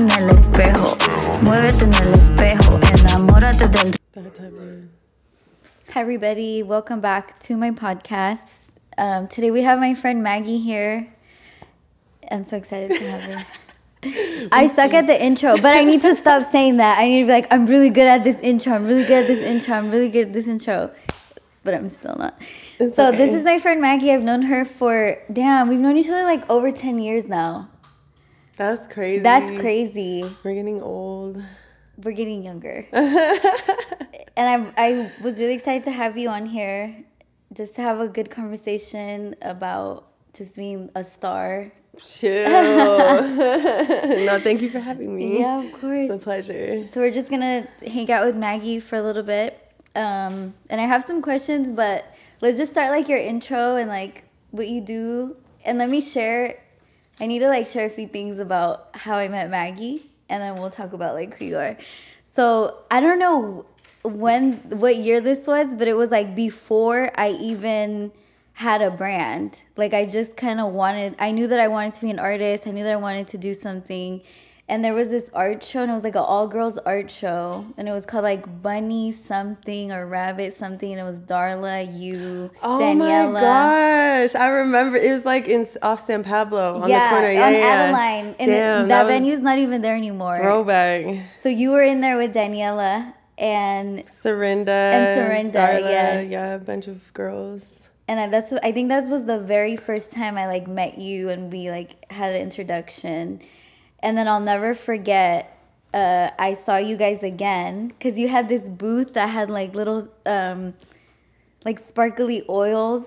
en el espejo, muévete en el espejo, enamórate del... Hi everybody, welcome back to my podcast. Today we have my friend Maggie here. I'm so excited to have her. I suck at the intro, but I need to stop saying that. I need to be like, I'm really good at this intro. I'm really good at this intro. I'm really good at this intro. But I'm still not. It's so okay. This is my friend Maggie. I've known her for, we've known each other like over 10 years now. That's crazy. That's crazy. We're getting old. We're getting younger. And I was really excited to have you on here just to have a good conversation about just being a star. Chill. No, thank you for having me. Yeah, of course. It's a pleasure. So we're just going to hang out with Maggie for a little bit. And I have some questions, but let's just start like your intro and like what you do. And let me share, I need to like share a few things about how I met Maggie. And then we'll talk about like who you are. So I don't know what year this was, but it was like before I even had a brand. Like I just kind of I knew that I wanted to be an artist. I knew that I wanted to do something. And there was this art show, and it was like an all-girls art show. And it was called like Bunny something or Rabbit something. And it was Darla, you, Daniela. Oh my gosh. I remember. It was like off San Pablo on the corner. Yeah, on Adeline. And damn, that venue's not even there anymore. Throwback. So you were in there with Daniela and Serinda. Darla, yes. Yeah, a bunch of girls. And I think that was the very first time I like met you and we like had an introduction. And then I'll never forget, I saw you guys again because you had this booth that had like little, like sparkly oils.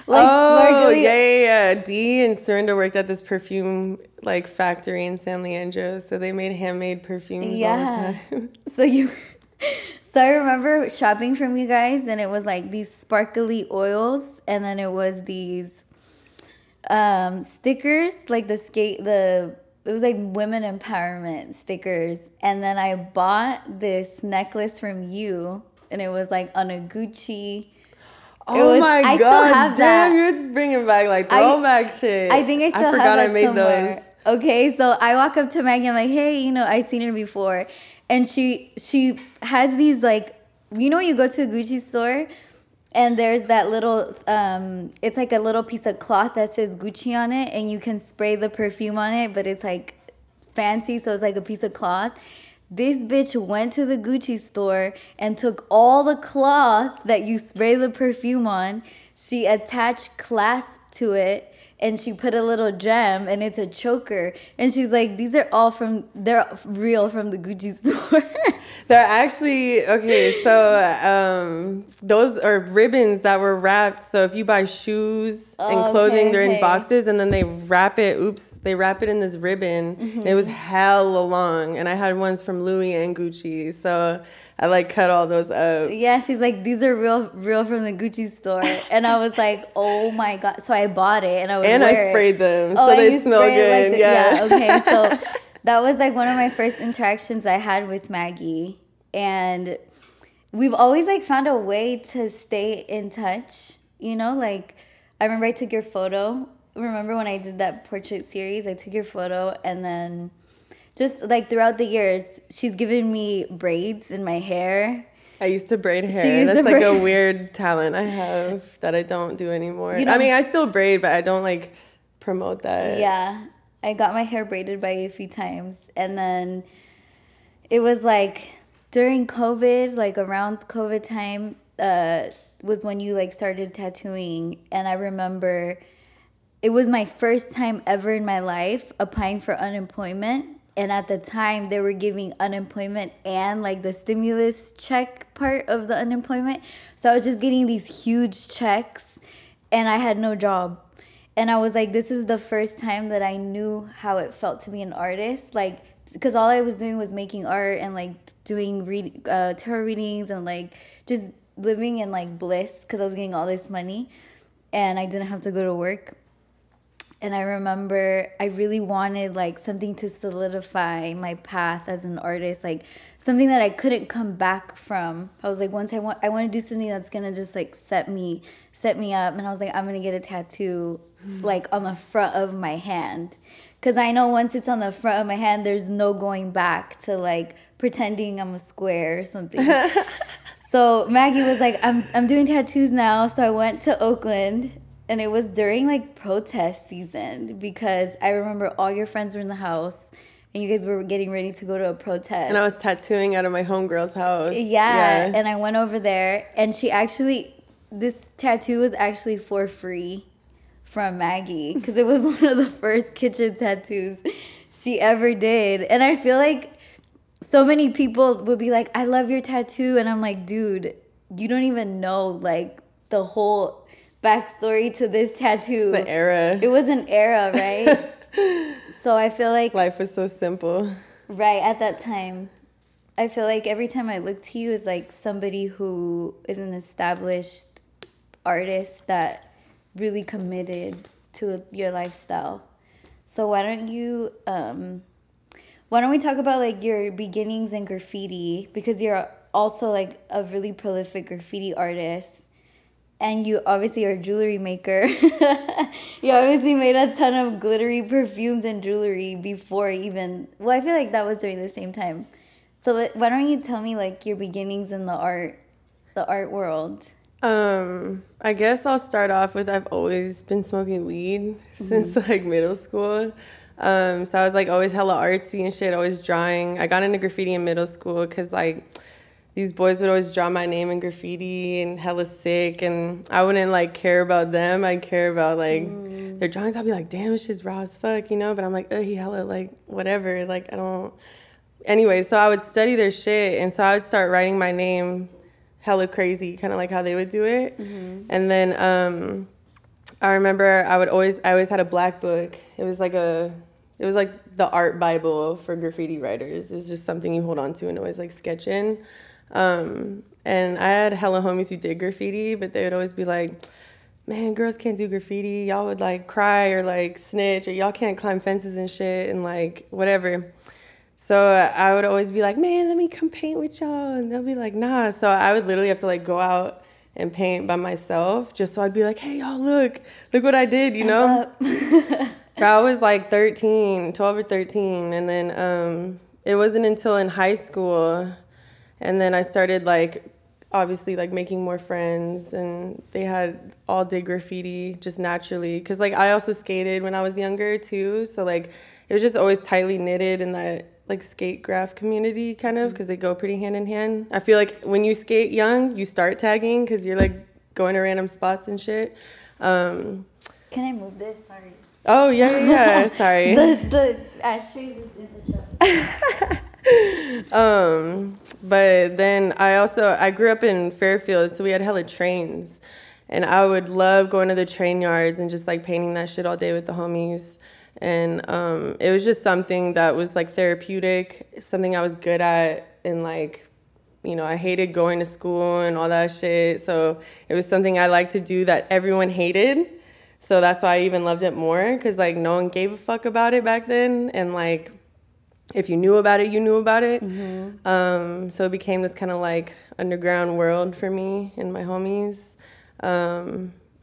Yeah. Dee and Serinda worked at this perfume like factory in San Leandro, so they made handmade perfumes all the time. So I remember shopping from you guys, and it was like these sparkly oils, and then it was these stickers, like it was like women empowerment stickers. And then I bought this necklace from you, and it was like on a Gucci. I still have that. Damn, you're bringing back like throwback shit. I think I still have forgot that I made somewhere. those. Okay, so I walk up to Maggie, I'm like, hey, I've seen her before. And she has these like, you go to a Gucci store and there's that little, it's like a little piece of cloth that says Gucci on it, and you can spray the perfume on it, but it's like fancy, so it's like a piece of cloth. This bitch went to the Gucci store and took all the cloth that you spray the perfume on. She attached clasp to it, and she put a little gem, and it's a choker. And she's like, they're real from the Gucci store. They're actually, okay, so those are ribbons that were wrapped. So if you buy shoes and clothing, they're in boxes, and then they wrap it in this ribbon. Mm-hmm. And it was hella long. And I had ones from Louis and Gucci. So I like cut all those up. Yeah, she's like, these are real from the Gucci store. And I was like, oh my God. So I bought it, and I sprayed them so they smell good. Like yeah, okay. So that was like one of my first interactions I had with Maggie. And we've always like found a way to stay in touch. Like I remember I took your photo. Remember when I did that portrait series, I took your photo, and then just like throughout the years, she's given me braids in my hair. I used to braid hair. That's like a weird talent I have that I don't do anymore. I mean, I still braid, but I don't like promote that. Yeah. I got my hair braided by you a few times. And then it was like during COVID, like around COVID time, was when you like started tattooing. And I remember it was my first time ever in my life applying for unemployment. And at the time, they were giving unemployment and like the stimulus check part of the unemployment. So I was just getting these huge checks, and I had no job. And I was like, this is the first time that I knew how it felt to be an artist. Like, because all I was doing was making art and like doing tarot readings and like just living in like bliss because I was getting all this money and I didn't have to go to work. And I remember I really wanted like something to solidify my path as an artist, like something that I couldn't come back from. I was like, I want to do something that's gonna just like set me up. And I was like, I'm gonna get a tattoo like on the front of my hand, Because I know once it's on the front of my hand, there's no going back to like pretending I'm a square or something. So Maggie was like, I'm doing tattoos now. So I went to Oakland, and it was during like protest season, because I remember all your friends were in the house and you guys were getting ready to go to a protest. And I was tattooing out of my homegirl's house. Yeah. And I went over there, and this tattoo was actually for free from Maggie, because it was one of the first kitchen tattoos she ever did. And I feel like so many people would be like, I love your tattoo. And I'm like, dude, you don't even know like the whole backstory to this tattoo. It's an era. It was an era, right? So I feel like life was so simple. Right, at that time. I feel like every time I look to you, it's like somebody who is an established artist that really committed to your lifestyle. So why don't we talk about like your beginnings in graffiti, because you're also like a really prolific graffiti artist, and you obviously are a jewelry maker. You obviously made a ton of glittery perfumes and jewelry before even, well, I feel like that was during the same time. So why don't you tell me like your beginnings in the art world? I guess I'll start off with, I've always been smoking weed since like middle school. So I was like always hella artsy and shit, always drawing. I got into graffiti in middle school because like these boys would always draw my name in graffiti and hella sick, and I wouldn't like care about them. I'd care about like their drawings. I'd be like, damn, it's just raw as fuck, you know? But I'm like, oh, he hella like whatever. Like I don't. Anyway, so I would study their shit, and so I would start writing my name hella crazy, kind of like how they would do it. And then I remember I always had a black book. It was like the art Bible for graffiti writers. It's just something you hold on to and always like sketch in. And I had hella homies who did graffiti, but they would always be like, man, girls can't do graffiti. Y'all would like cry or like snitch, or y'all can't climb fences and shit and like whatever. So I would always be like, man, let me come paint with y'all. And they'll be like, nah. So I would literally have to like go out and paint by myself, just so I'd be like, hey, y'all, look what I did, you know? But I was like 12 or 13. And then it wasn't until in high school, and then I started like, obviously like making more friends, and they had all did graffiti just naturally. Cause like I also skated when I was younger too. So like it was just always tightly knitted in that like skate graph community kind of, because they go pretty hand in hand. I feel like when you skate young, you start tagging because you're like going to random spots and shit. Can I move this? Sorry. Oh, yeah. Sorry. The ashtray is in the shop. But then I grew up in Fairfield, so we had hella trains. And I would love going to the train yards and just like painting that shit all day with the homies. And it was just something that was like therapeutic, something I was good at, and like, you know, I hated going to school and all that shit. So it was something I liked to do that everyone hated. So that's why I even loved it more, because like no one gave a fuck about it back then. And like if you knew about it, you knew about it. So it became this kind of like underground world for me and my homies.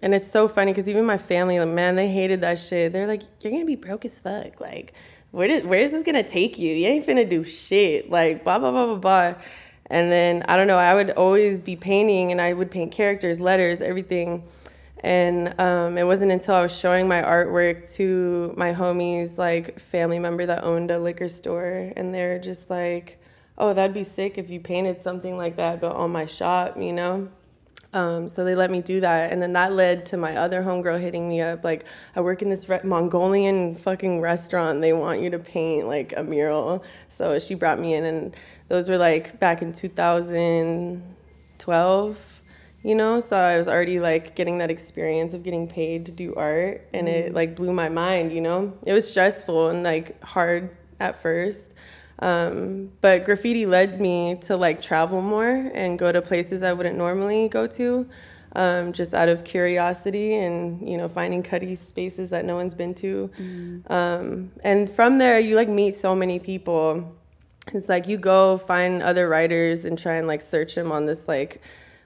And it's so funny because even my family, like, man, they hated that shit. They're like, you're going to be broke as fuck. Like, where is this going to take you? You ain't finna do shit. Like, blah, blah, blah, blah, blah. And then, I don't know, I would always be painting, and I would paint characters, letters, everything. And it wasn't until I was showing my artwork to my homies, like, family member that owned a liquor store. And they're just like, oh, that'd be sick if you painted something like that, but on my shop, you know? So they let me do that, and then that led to my other homegirl hitting me up, like, I work in this Mongolian fucking restaurant, they want you to paint, like, a mural. So she brought me in, and those were, like, back in 2012, you know? So I was already, like, getting that experience of getting paid to do art, and it, like, blew my mind, you know? It was stressful and, like, hard at first. But graffiti led me to like travel more and go to places I wouldn't normally go to, just out of curiosity and, you know, finding cutty spaces that no one's been to. And from there, you like meet so many people. It's like you go find other writers and try and like search them on this like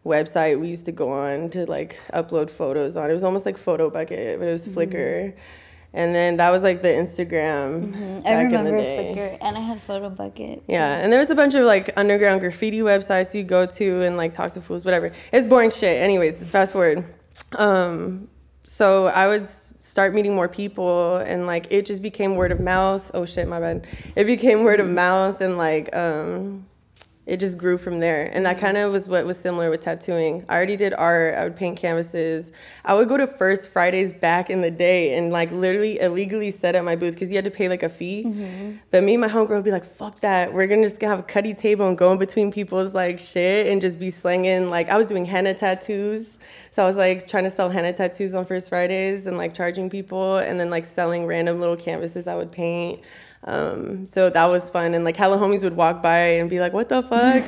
website we used to go on to like upload photos on. It was almost like Photo Bucket, but it was Flickr. And then that was like the Instagram back in the day. Flickr, and I had photo buckets. Yeah, and there was a bunch of like underground graffiti websites you go to and like talk to fools, whatever. It's boring shit. Anyways, fast forward. So I would start meeting more people, and like it just became word of mouth. Oh shit, my bad. It became word of mouth, and like it just grew from there. And that kind of was what was similar with tattooing. I already did art. I would paint canvases. I would go to First Fridays back in the day and like literally illegally set up my booth because you had to pay like a fee. But me and my homegirl would be like, fuck that. We're going to just have a cutty table and go in between people's like shit and just be slinging. Like I was doing henna tattoos. So I was like trying to sell henna tattoos on First Fridays and like charging people and then like selling random little canvases I would paint. So that was fun. And like hella homies would walk by and be like, what the fuck?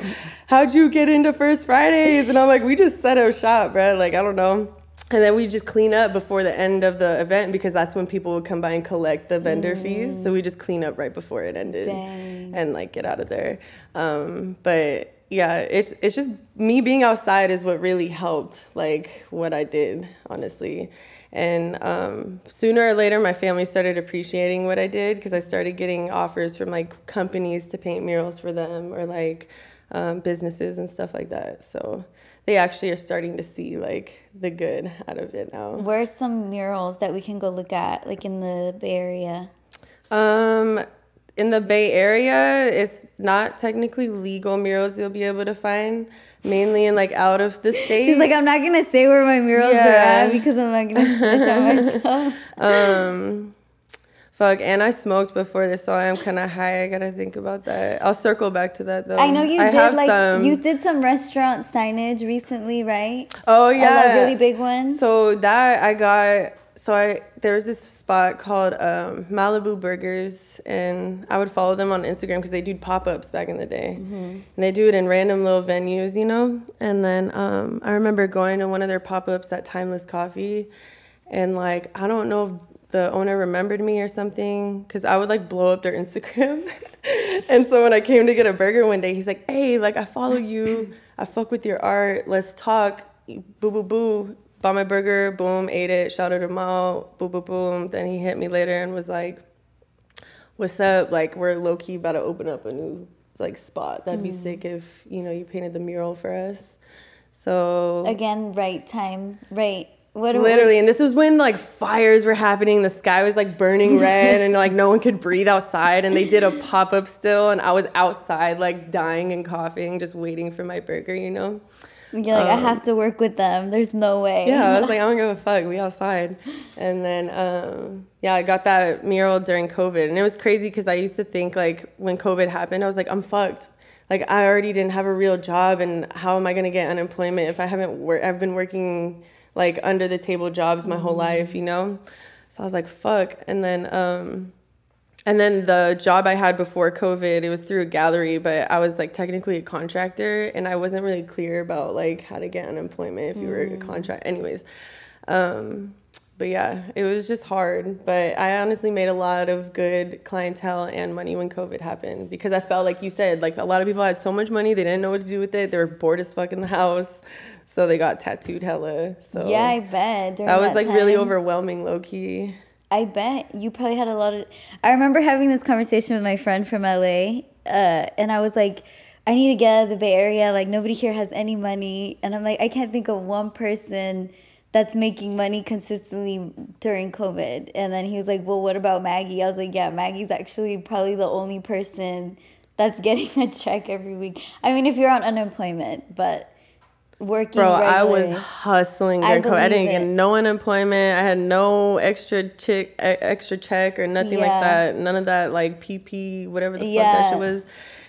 How'd you get into First Fridays? And I'm like, we just set up shop, bro. Like, I don't know. And then we just clean up before the end of the event because that's when people would come by and collect the vendor fees. So we just clean up right before it ended. Dang. And like get out of there. But yeah, it's just me being outside is what really helped like what I did, honestly. And sooner or later, my family started appreciating what I did because I started getting offers from like companies to paint murals for them or like businesses and stuff like that. So they actually are starting to see like the good out of it now. Where's some murals that we can go look at, like in the Bay Area? In the Bay Area, it's not technically legal murals you'll be able to find, mainly in like out of the state. She's like, I'm not gonna say where my murals are at because I'm not gonna snitch on myself. Fuck, and I smoked before this, so I am kind of high. I gotta think about that. I'll circle back to that though. I know you did some restaurant signage recently, right? Oh yeah, a really big one. So that I got. There's this spot called Malibu Burgers, and I would follow them on Instagram because they do pop-ups back in the day. And they do it in random little venues, you know? And then I remember going to one of their pop-ups at Timeless Coffee, and like, I don't know if the owner remembered me or something because I would like blow up their Instagram. And so when I came to get a burger one day, he's like, hey, like I follow you. I fuck with your art. Let's talk. Boo, boo, boo. Bought my burger, boom, ate it, shouted him out, boom, boom, boom. Then he hit me later and was like, what's up? Like, we're low-key about to open up a new, like, spot. That'd be sick if, you know, you painted the mural for us. So... Again, right time, right. Literally, and this was when, like, fires were happening. The sky was, like, burning red, and, like, no one could breathe outside. And they did a pop-up still, and I was outside, like, dying and coughing, just waiting for my burger, you know? You're like, I have to work with them. There's no way. Yeah, I was like, I don't give a fuck. We outside. And then, I got that mural during COVID. And it was crazy because I used to think, like, when COVID happened, I was like, I'm fucked. Like, I already didn't have a real job. And how am I going to get unemployment if I I've been working, like, under the table jobs my whole life, you know? So I was like, fuck. And then the job I had before COVID, it was through a gallery, but I was like technically a contractor and I wasn't really clear about like how to get unemployment if you were a contract. Anyways, but yeah, it was just hard. But I honestly made a lot of good clientele and money when COVID happened because I felt like you said, like a lot of people had so much money, they didn't know what to do with it. They were bored as fuck in the house. So they got tattooed hella. So yeah, I bet. That was like really overwhelming, low key. I bet you probably had a lot of... I remember having this conversation with my friend from LA, and I was like, I need to get out of the Bay Area. Like, nobody here has any money. And I'm like, I can't think of one person that's making money consistently during COVID. And then he was like, well, what about Maggie? I was like, yeah, Maggie's actually probably the only person that's getting a check every week. I mean, if you're on unemployment, but... working regularly. I was hustling during COVID. I didn't get no unemployment. I had no extra check or nothing like that. None of that like PP, whatever the fuck that shit was.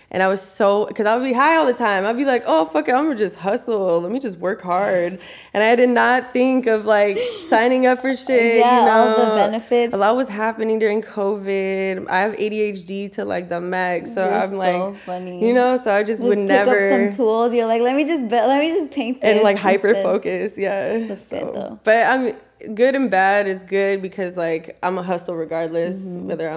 And I was because I would be high all the time. I'd be like, oh, fuck it, I'm gonna just hustle. Let me just work hard. And I did not think of like signing up for shit. Yeah, you know? all the benefits. A lot was happening during COVID. I have ADHD to like the max. So I'm like, funny. You know, so I just would never. Pick up some tools. You're like, let me just paint this. And like hyper focus. Yeah. That's good though. But I'm good and bad is good because like I'm a hustle regardless, whether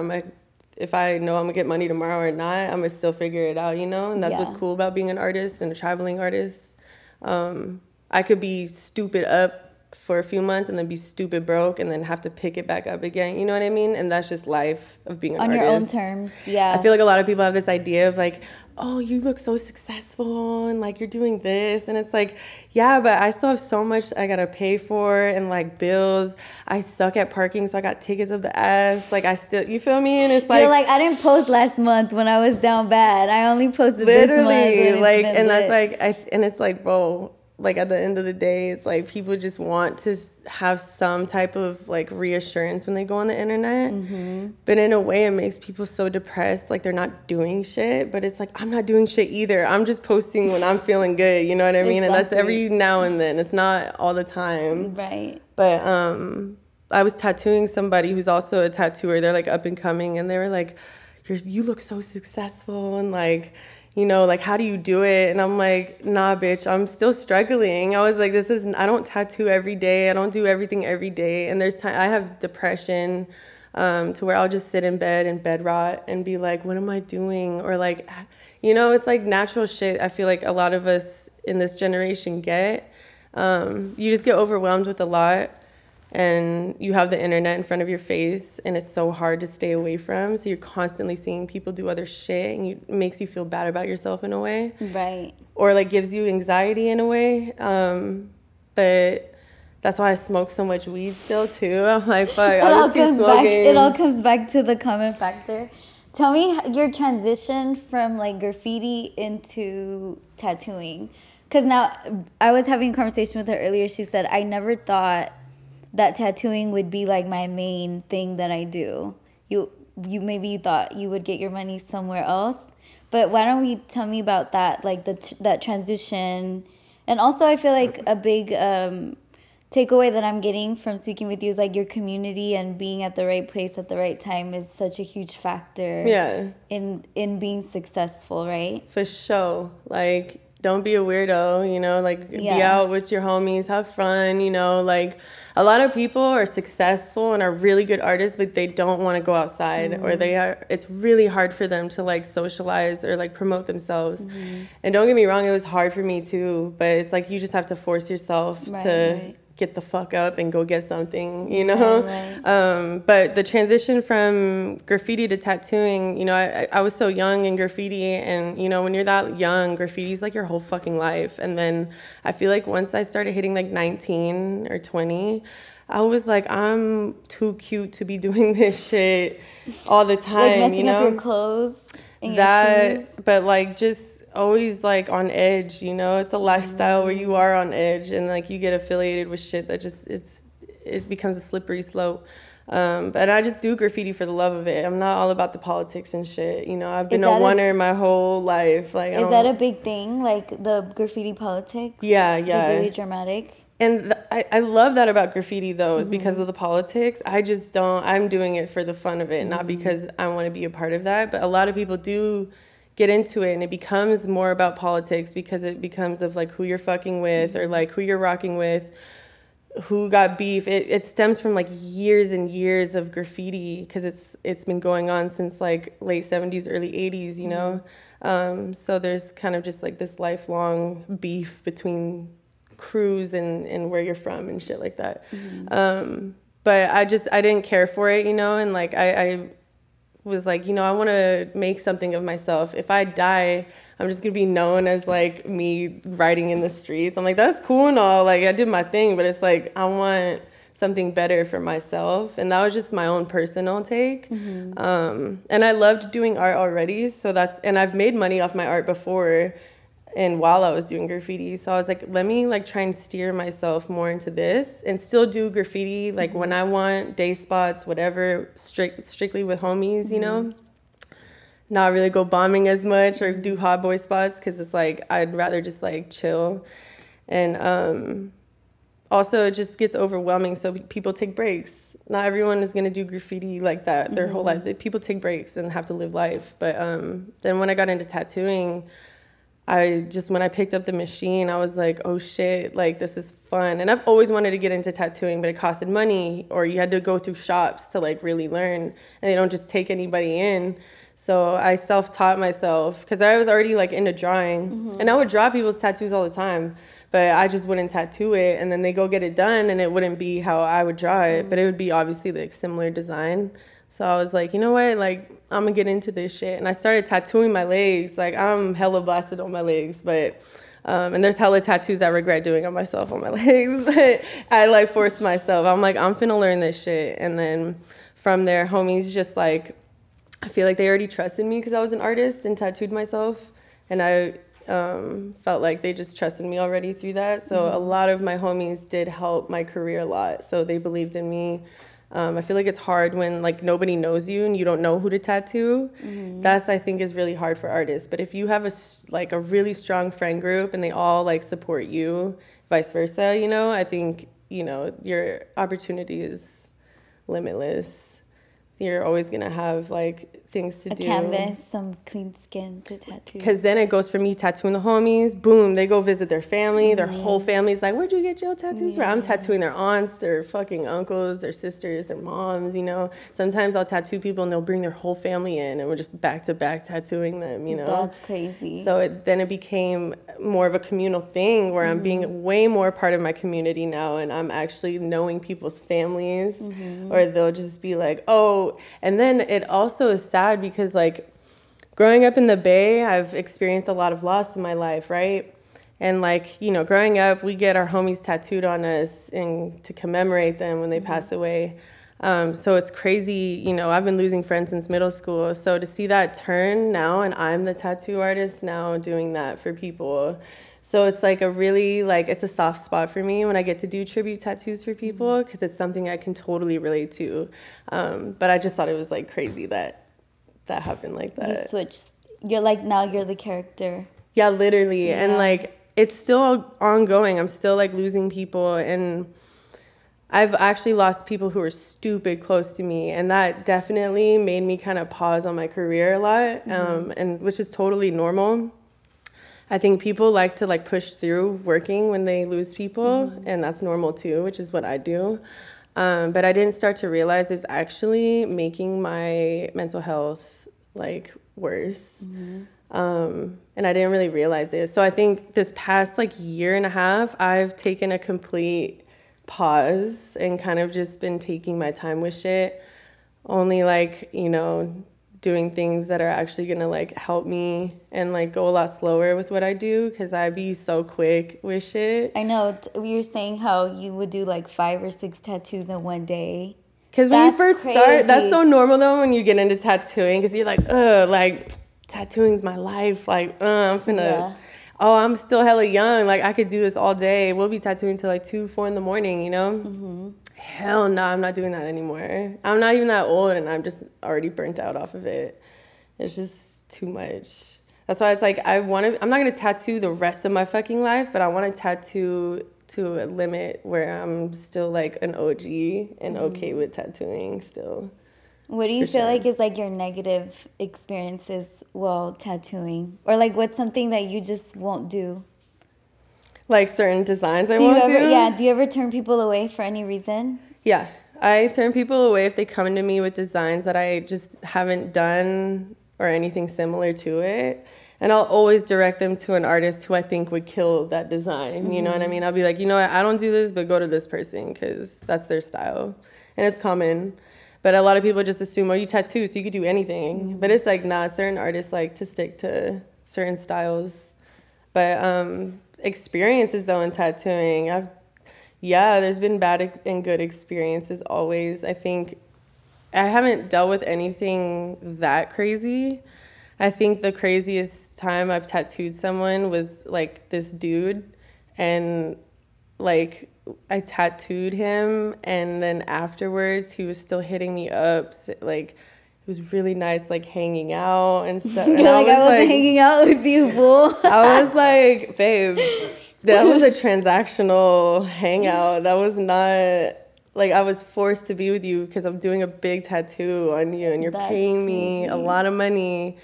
if I know I'm gonna get money tomorrow or not, I'm gonna still figure it out, you know? And that's what's cool about being an artist and a traveling artist. I could be stupid up for a few months and then be stupid broke and then have to pick it back up again. You know what I mean? And that's just life of being an artist. On your own terms, yeah. I feel like a lot of people have this idea of like, oh, you look so successful and like you're doing this. And it's like, yeah, but I still have so much I gotta pay for and like bills. I suck at parking, so I got tickets up the ass. Like I still, you feel me? And it's like, you're like, I didn't post last month when I was down bad. I only posted literally this month. Like, and that's like, and it's like, bro, like at the end of the day, it's like people just want to have some type of like reassurance when they go on the internet. But in a way, it makes people so depressed, like they're not doing shit. But it's like, I'm not doing shit either. I'm just posting when I'm feeling good. You know what I mean? Exactly. And that's every now and then. It's not all the time. Right. But I was tattooing somebody who's also a tattooer. They're like up and coming, and they were like, you look so successful, and like, you know, like, how do you do it? And I'm like, nah, bitch, I'm still struggling. I was like, I don't tattoo every day. I don't do everything every day. And there's time, I have depression to where I'll just sit in bed and bed rot and be like, what am I doing? Or like, you know, it's like natural shit. I feel like a lot of us in this generation get. You just get overwhelmed with a lot. And you have the internet in front of your face, and it's so hard to stay away from. So you're constantly seeing people do other shit, and it makes you feel bad about yourself in a way. Right. Or like gives you anxiety in a way. But that's why I smoke so much weed still too. I'm like, fuck, I'll just keep smoking. It all comes back to the common factor. Tell me your transition from like graffiti into tattooing. Because now I was having a conversation with her earlier. She said, I never thought that tattooing would be like my main thing that I do. You maybe thought you would get your money somewhere else, but why don't we tell me about that, like that transition? And also I feel like a big takeaway that I'm getting from speaking with you is like your community and being at the right place at the right time is such a huge factor. Yeah. In being successful, right? For sure. Like, don't be a weirdo, you know, like be out with your homies, have fun, you know, like a lot of people are successful and are really good artists, but they don't want to go outside or it's really hard for them to like socialize or like promote themselves. And don't get me wrong, it was hard for me too, but it's like you just have to force yourself to get the fuck up and go get something, you know? But the transition from graffiti to tattooing, you know, I was so young in graffiti, and, you know, when you're that young, graffiti's like your whole fucking life. And then I feel like once I started hitting like 19 or 20, I was like, I'm too cute to be doing this shit all the time, like messing you know? up your clothes and your shoes. But like just always like on edge, you know? It's a lifestyle where you are on edge, and like you get affiliated with shit that just it becomes a slippery slope. But I just do graffiti for the love of it. I'm not all about the politics and shit, you know? I've been a oneer my whole life. Like, is that a big thing, like the graffiti politics? Yeah. Is it really dramatic? And I love that about graffiti, though, is because of the politics. I just don't, I'm doing it for the fun of it, not because I want to be a part of that. But a lot of people do get into it, and it becomes more about politics because it becomes of like who you're fucking with or like who you're rocking with, who got beef. It stems from like years and years of graffiti because it's been going on since like late 70s, early 80s, you know? So there's kind of just like this lifelong beef between crews and where you're from and shit like that. But I didn't care for it, you know? And like I was like, you know, I want to make something of myself. If I die, I'm just going to be known as like me riding in the streets. I'm like, that's cool and all. Like I did my thing, but it's like, I want something better for myself. And that was just my own personal take. And I loved doing art already. So and I've made money off my art before and while I was doing graffiti. So I was like, let me like try and steer myself more into this and still do graffiti like when I want, day spots, whatever, strictly with homies, you know? Not really go bombing as much or do hot boy spots because it's like I'd rather just like chill. And also it just gets overwhelming, so people take breaks. Not everyone is going to do graffiti like that their whole life. People take breaks and have to live life. But then when I got into tattooing, when I picked up the machine, I was like, oh shit, like this is fun. And I've always wanted to get into tattooing, but it costed money, or you had to go through shops to like really learn, and they don't just take anybody in. So I self-taught myself because I was already like into drawing, and I would draw people's tattoos all the time, but I just wouldn't tattoo it, and then they go get it done, and it wouldn't be how I would draw it, but it would be obviously like similar design. So I was like, you know what, like I'm gonna get into this shit, and I started tattooing my legs. Like I'm hella blasted on my legs, but and there's hella tattoos I regret doing on myself on my legs, but I like forced myself. I'm like, I'm finna learn this shit, and then from there, homies just like, I feel like they already trusted me because I was an artist and tattooed myself, and I felt like they just trusted me already through that. So a lot of my homies did help my career a lot. So they believed in me. I feel like it's hard when like nobody knows you and you don't know who to tattoo. That's, I think, is really hard for artists. But if you have a really strong friend group and they all like support you, vice versa, you know, I think, you know, your opportunity is limitless. You're always going to have like things to do. A canvas, some clean skin to tattoo. Because then it goes from me tattooing the homies, boom, they go visit their family. Their whole family's like, where'd you get your tattoos from? I'm tattooing their aunts, their fucking uncles, their sisters, their moms, you know. Sometimes I'll tattoo people and they'll bring their whole family in and we're just back to back tattooing them, you know. That's crazy. So then it became more of a communal thing where I'm being way more part of my community now, and I'm actually knowing people's families, or they'll just be like, oh. And then it also is sad because like growing up in the Bay, I've experienced a lot of loss in my life, right? And like, you know, growing up, we get our homies tattooed on us and to commemorate them when they pass away. So it's crazy, you know, I've been losing friends since middle school. So to see that turn now, and I'm the tattoo artist now doing that for people. So it's like a really, like, it's a soft spot for me when I get to do tribute tattoos for people because it's something I can totally relate to. But I just thought it was like crazy that happened like that. You switched. You're like, now you're the character. Yeah, literally. Yeah. And like, it's still ongoing. I'm still like losing people, and I've actually lost people who are stupid close to me, and that definitely made me kind of pause on my career a lot, and which is totally normal. I think people like to like push through working when they lose people, and that's normal too, which is what I do. But I didn't start to realize it's actually making my mental health like worse. And I didn't really realize it. So I think this past like year and a half, I've taken a complete pause and kind of just been taking my time with shit. Only like, you know, doing things that are actually gonna like help me and like go a lot slower with what I do, because I be so quick with shit. I know. We were saying how you would do like 5 or 6 tattoos in one day. Because when you first start, that's so normal though when you get into tattooing, because you're like, like tattooing's my life. Like, I'm finna, I'm still hella young. Like I could do this all day. We'll be tattooing till like 2, 4 in the morning, you know? Hell no, I'm not doing that anymore. I'm not even that old, and I'm just already burnt out off of it. It's just too much. That's why it's like I'm not going to tattoo the rest of my fucking life, but I want to tattoo to a limit where I'm still like an OG and okay with tattooing still. What do you feel like is like your negative experiences while tattooing? Or like what's something that you just won't do? Like certain designs I won't do? Yeah, do you ever turn people away for any reason? Yeah, I turn people away if they come to me with designs that I just haven't done or anything similar to it. And I'll always direct them to an artist who I think would kill that design. You know what I mean? I'll be like, you know what, I don't do this, but go to this person because that's their style. And it's common. But a lot of people just assume, oh, you tattoo, so you could do anything. But it's like, nah, certain artists like to stick to certain styles. But experiences, though, in tattooing, there's been bad and good experiences always. I think I haven't dealt with anything that crazy. I think the craziest time I've tattooed someone was, like, this dude. And, like, I tattooed him, and then afterwards he was still hitting me up, like, it was really nice, like, hanging out and stuff. You're like, I wasn't hanging out with you, fool. I was like, babe, that was a transactional hangout. That was not, like, I was forced to be with you because I'm doing a big tattoo on you, and you're paying me a lot of money.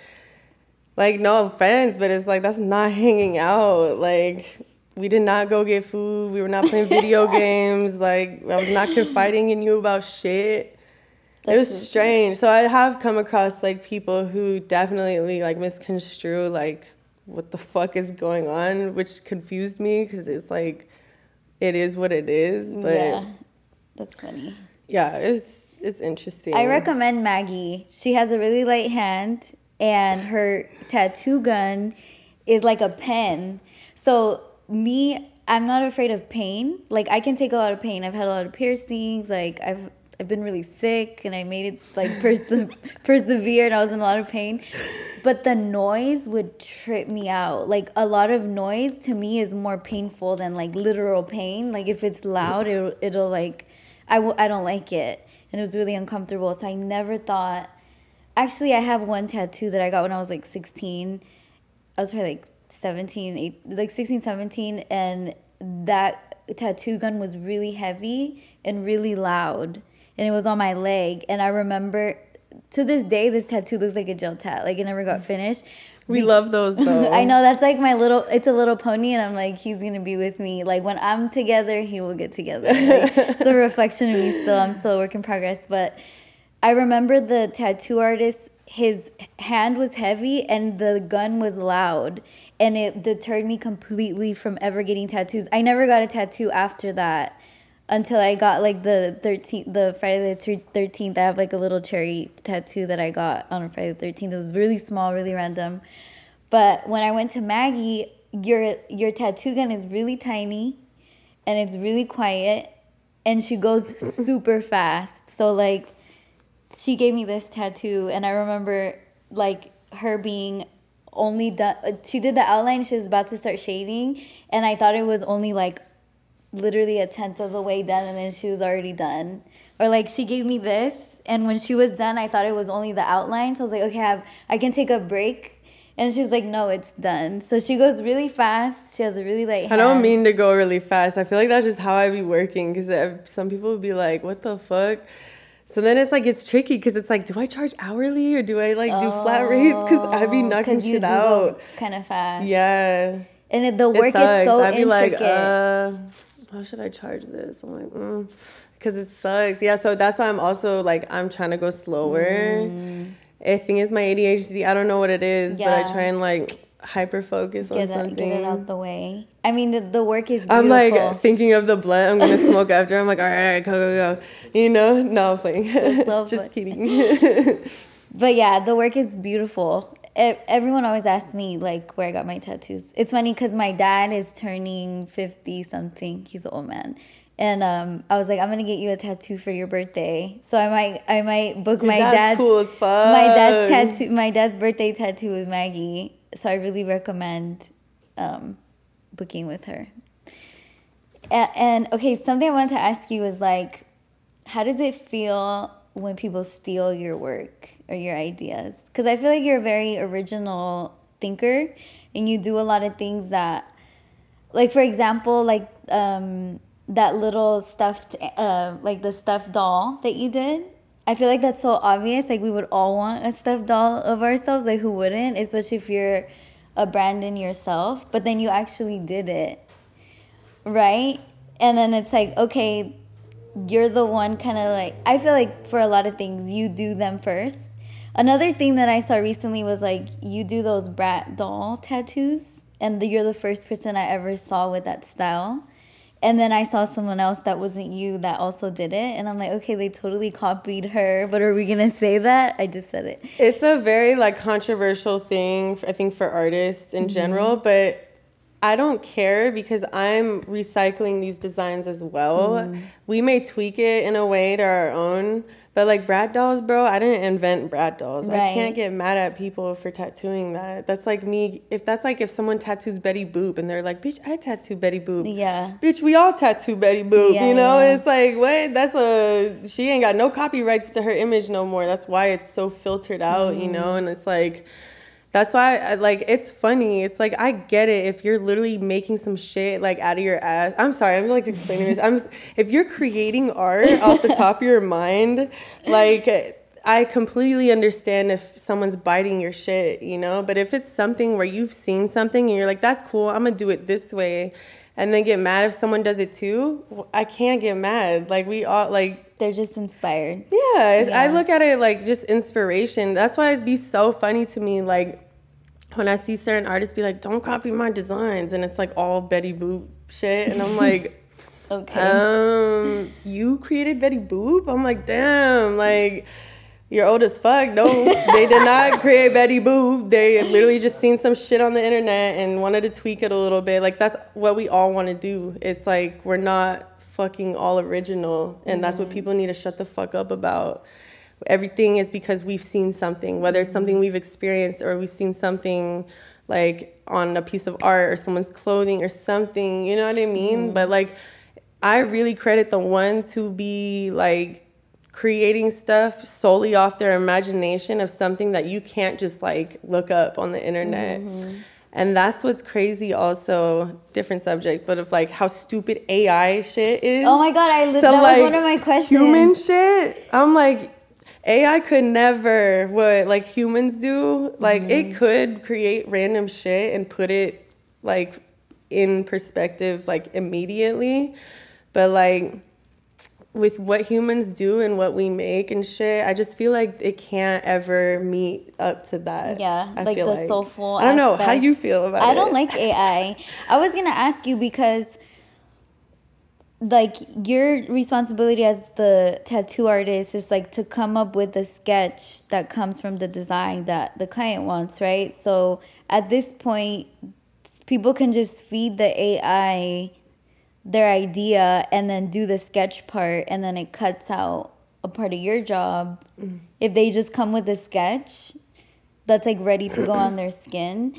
Like, no offense, but it's like, that's not hanging out. Like, we did not go get food. We were not playing video games. Like, I was not confiding in you about shit. It was strange. So I have come across like people who definitely like misconstrue like what the fuck is going on, which confused me because it's like it is what it is. But yeah, that's funny. Yeah, it's interesting. I recommend Maggie. She has a really light hand, and her tattoo gun is like a pen. So I'm not afraid of pain. Like, I can take a lot of pain. I've had a lot of piercings. Like, I've been really sick, and I made it, like, persevere, and I was in a lot of pain. But the noise would trip me out. Like, a lot of noise, to me, is more painful than, like, literal pain. Like, if it's loud, it'll like, I don't like it. And it was really uncomfortable. So I never thought... Actually, I have one tattoo that I got when I was, like, 16. I was probably, like, 16, 17, and that tattoo gun was really heavy and really loud, and it was on my leg. And I remember, to this day, this tattoo looks like a gel tat. Like, it never got finished. We love those, though. I know, that's like it's a little pony, and I'm like, he's gonna be with me. Like, when I'm together, he will get together. Like, it's a reflection of me still. I'm still a work in progress. But I remember the tattoo artist, his hand was heavy and the gun was loud, and it deterred me completely from ever getting tattoos. I never got a tattoo after that until I got like the Friday the 13th. I have like a little cherry tattoo that I got on Friday the 13th. It was really small, really random. But when I went to Maggie, your tattoo gun is really tiny and it's really quiet, and she goes super fast. So like, she gave me this tattoo, and I remember like her being only done. She did the outline. She was about to start shading, and I thought it was only like literally a tenth of the way done, and then she was already done. Or like, she gave me this, and when she was done, I thought it was only the outline. So I was like, okay, I can take a break. And she's like, no, it's done. So she goes really fast. She has a really light hand. I don't mean to go really fast. I feel like that's just how I be working, because some people would be like, what the fuck? So then it's like, it's tricky, because it's like, do I charge hourly or do I like do flat rates? Because I be knocking shit out kind of fast. Yeah. And the work is so I'd be intricate. Like, how should I charge this? I'm like, because it sucks. Yeah, so that's why I'm also like, I'm trying to go slower. I think it's my ADHD. I don't know what it is, but I try and like hyper focus on something. Get it out the way. I mean, the work is beautiful. I'm like thinking of the blunt I'm gonna smoke after. I'm like, all right, go. You know? No, I'm playing. Just kidding. But yeah, the work is beautiful. Everyone always asks me like where I got my tattoos. It's funny because my dad is turning 50 something. He's an old man. And I was like, I'm gonna get you a tattoo for your birthday. So I might book my dad's cool as fuck. My dad's birthday tattoo with Maggie. So I really recommend booking with her. And okay, something I wanted to ask you is like, how does it feel when people steal your work or your ideas? Because I feel like you're a very original thinker, and you do a lot of things that, like, for example, like that little stuffed, like the stuffed doll that you did. I feel like that's so obvious. Like, we would all want a stuffed doll of ourselves. Like, who wouldn't? Especially if you're a Brandon yourself. But then you actually did it, right? And then it's like, okay, you're the one kind of like... I feel like for a lot of things, you do them first. Another thing that I saw recently was, like, you do those brat doll tattoos. And you're the first person I ever saw with that style. And then I saw someone else that wasn't you that also did it. And I'm like, okay, they totally copied her. But are we going to say that? I just said it. It's a very, like, controversial thing, I think, for artists in general. But I don't care, because I'm recycling these designs as well. We may tweak it in a way to our own. But, like, brat dolls, bro, I didn't invent brat dolls. Right. I can't get mad at people for tattooing that. That's like me. If someone tattoos Betty Boop and they're like, bitch, I tattoo Betty Boop. Yeah. Bitch, we all tattoo Betty Boop. Yeah, you know? Yeah. It's like, what? She ain't got no copyrights to her image no more. That's why it's so filtered out, you know? And it's like... That's why, like, it's funny. It's like, I get it. If you're literally making some shit, like, out of your ass. I'm sorry, I'm, like, explaining this. If you're creating art off the top of your mind, like, I completely understand if someone's biting your shit, you know? But if it's something where you've seen something and you're like, that's cool, I'm going to do it this way, and then get mad if someone does it too, I can't get mad. Like, we all, like... They're just inspired. Yeah, I look at it like just inspiration. That's why it'd be so funny to me, like, when I see certain artists be like, don't copy my designs, and it's like all Betty Boop shit, and I'm like... Okay. You created Betty Boop? I'm like, damn, like... You're old as fuck. No, they did not create Betty Boop. They literally just seen some shit on the internet and wanted to tweak it a little bit. Like, that's what we all want to do. It's like, we're not fucking all original. And that's what people need to shut the fuck up about. Everything is because we've seen something, whether it's something we've experienced or we've seen something like on a piece of art or someone's clothing or something. You know what I mean? But like, I really credit the ones who be like, creating stuff solely off their imagination of something that you can't just like look up on the internet. And that's what's crazy also, different subject, but of like how stupid AI shit is. Oh my God, that was one of my questions. Human shit, I'm like, AI could never what like humans do. Like it could create random shit and put it like in perspective like immediately. But like with what humans do and what we make and shit, I just feel like it can't ever meet up to that. Yeah, I like feel the soulful I don't know. aspect. How do you feel about it? I don't like AI. I was going to ask you because, like, your responsibility as the tattoo artist is, like, to come up with a sketch that comes from the design that the client wants, right? So, at this point, people can just feed the AI their idea and then do the sketch part, and then it cuts out a part of your job. If they just come with a sketch that's like ready to go on their skin.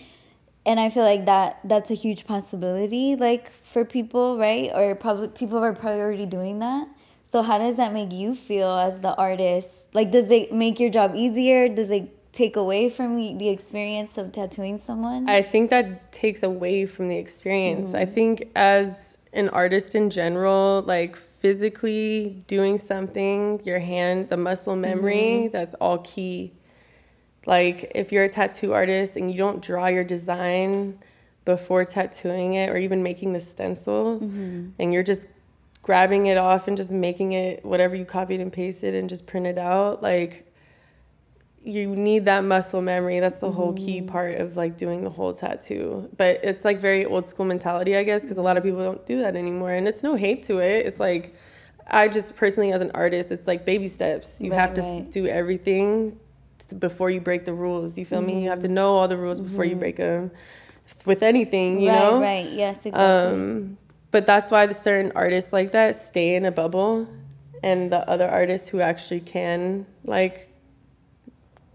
And I feel like that's a huge possibility, like, for people, right? Or probably people are probably already doing that. So how does that make you feel as the artist? Like, does it make your job easier? Does it take away from the experience of tattooing someone? I think that takes away from the experience. I think as an artist in general, like physically doing something, your hand, the muscle memory, that's all key. Like if you're a tattoo artist and you don't draw your design before tattooing it or even making the stencil, and you're just grabbing it off and just making it whatever you copied and pasted and just print it out, like you need that muscle memory. That's the whole key part of like doing the whole tattoo. But it's like very old school mentality, I guess, because a lot of people don't do that anymore. And it's no hate to it. It's like, I just personally as an artist, it's like baby steps. You have to do everything before you break the rules. You feel me? You have to know all the rules before you break them with anything, you know? Right, yes, exactly. But that's why the certain artists like that stay in a bubble, and the other artists who actually can like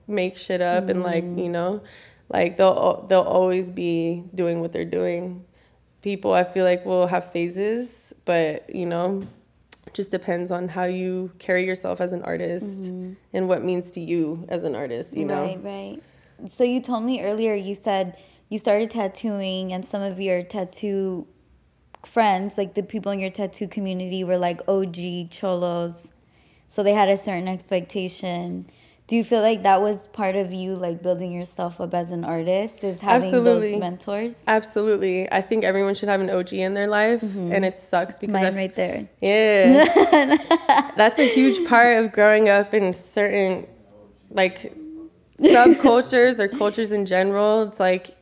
make shit up and like, you know, like they'll always be doing what they're doing. People, I feel like, will have phases, but you know, it just depends on how you carry yourself as an artist and what means to you as an artist, you know? Right. So you told me earlier, you said you started tattooing and some of your tattoo friends, like the people in your tattoo community, were like OG cholos, so they had a certain expectation. Do you feel like that was part of you, like, building yourself up as an artist, is having those mentors? Absolutely. I think everyone should have an OG in their life, and it sucks because mine right there. Yeah. That's a huge part of growing up in certain, like, subcultures or cultures in general. It's like,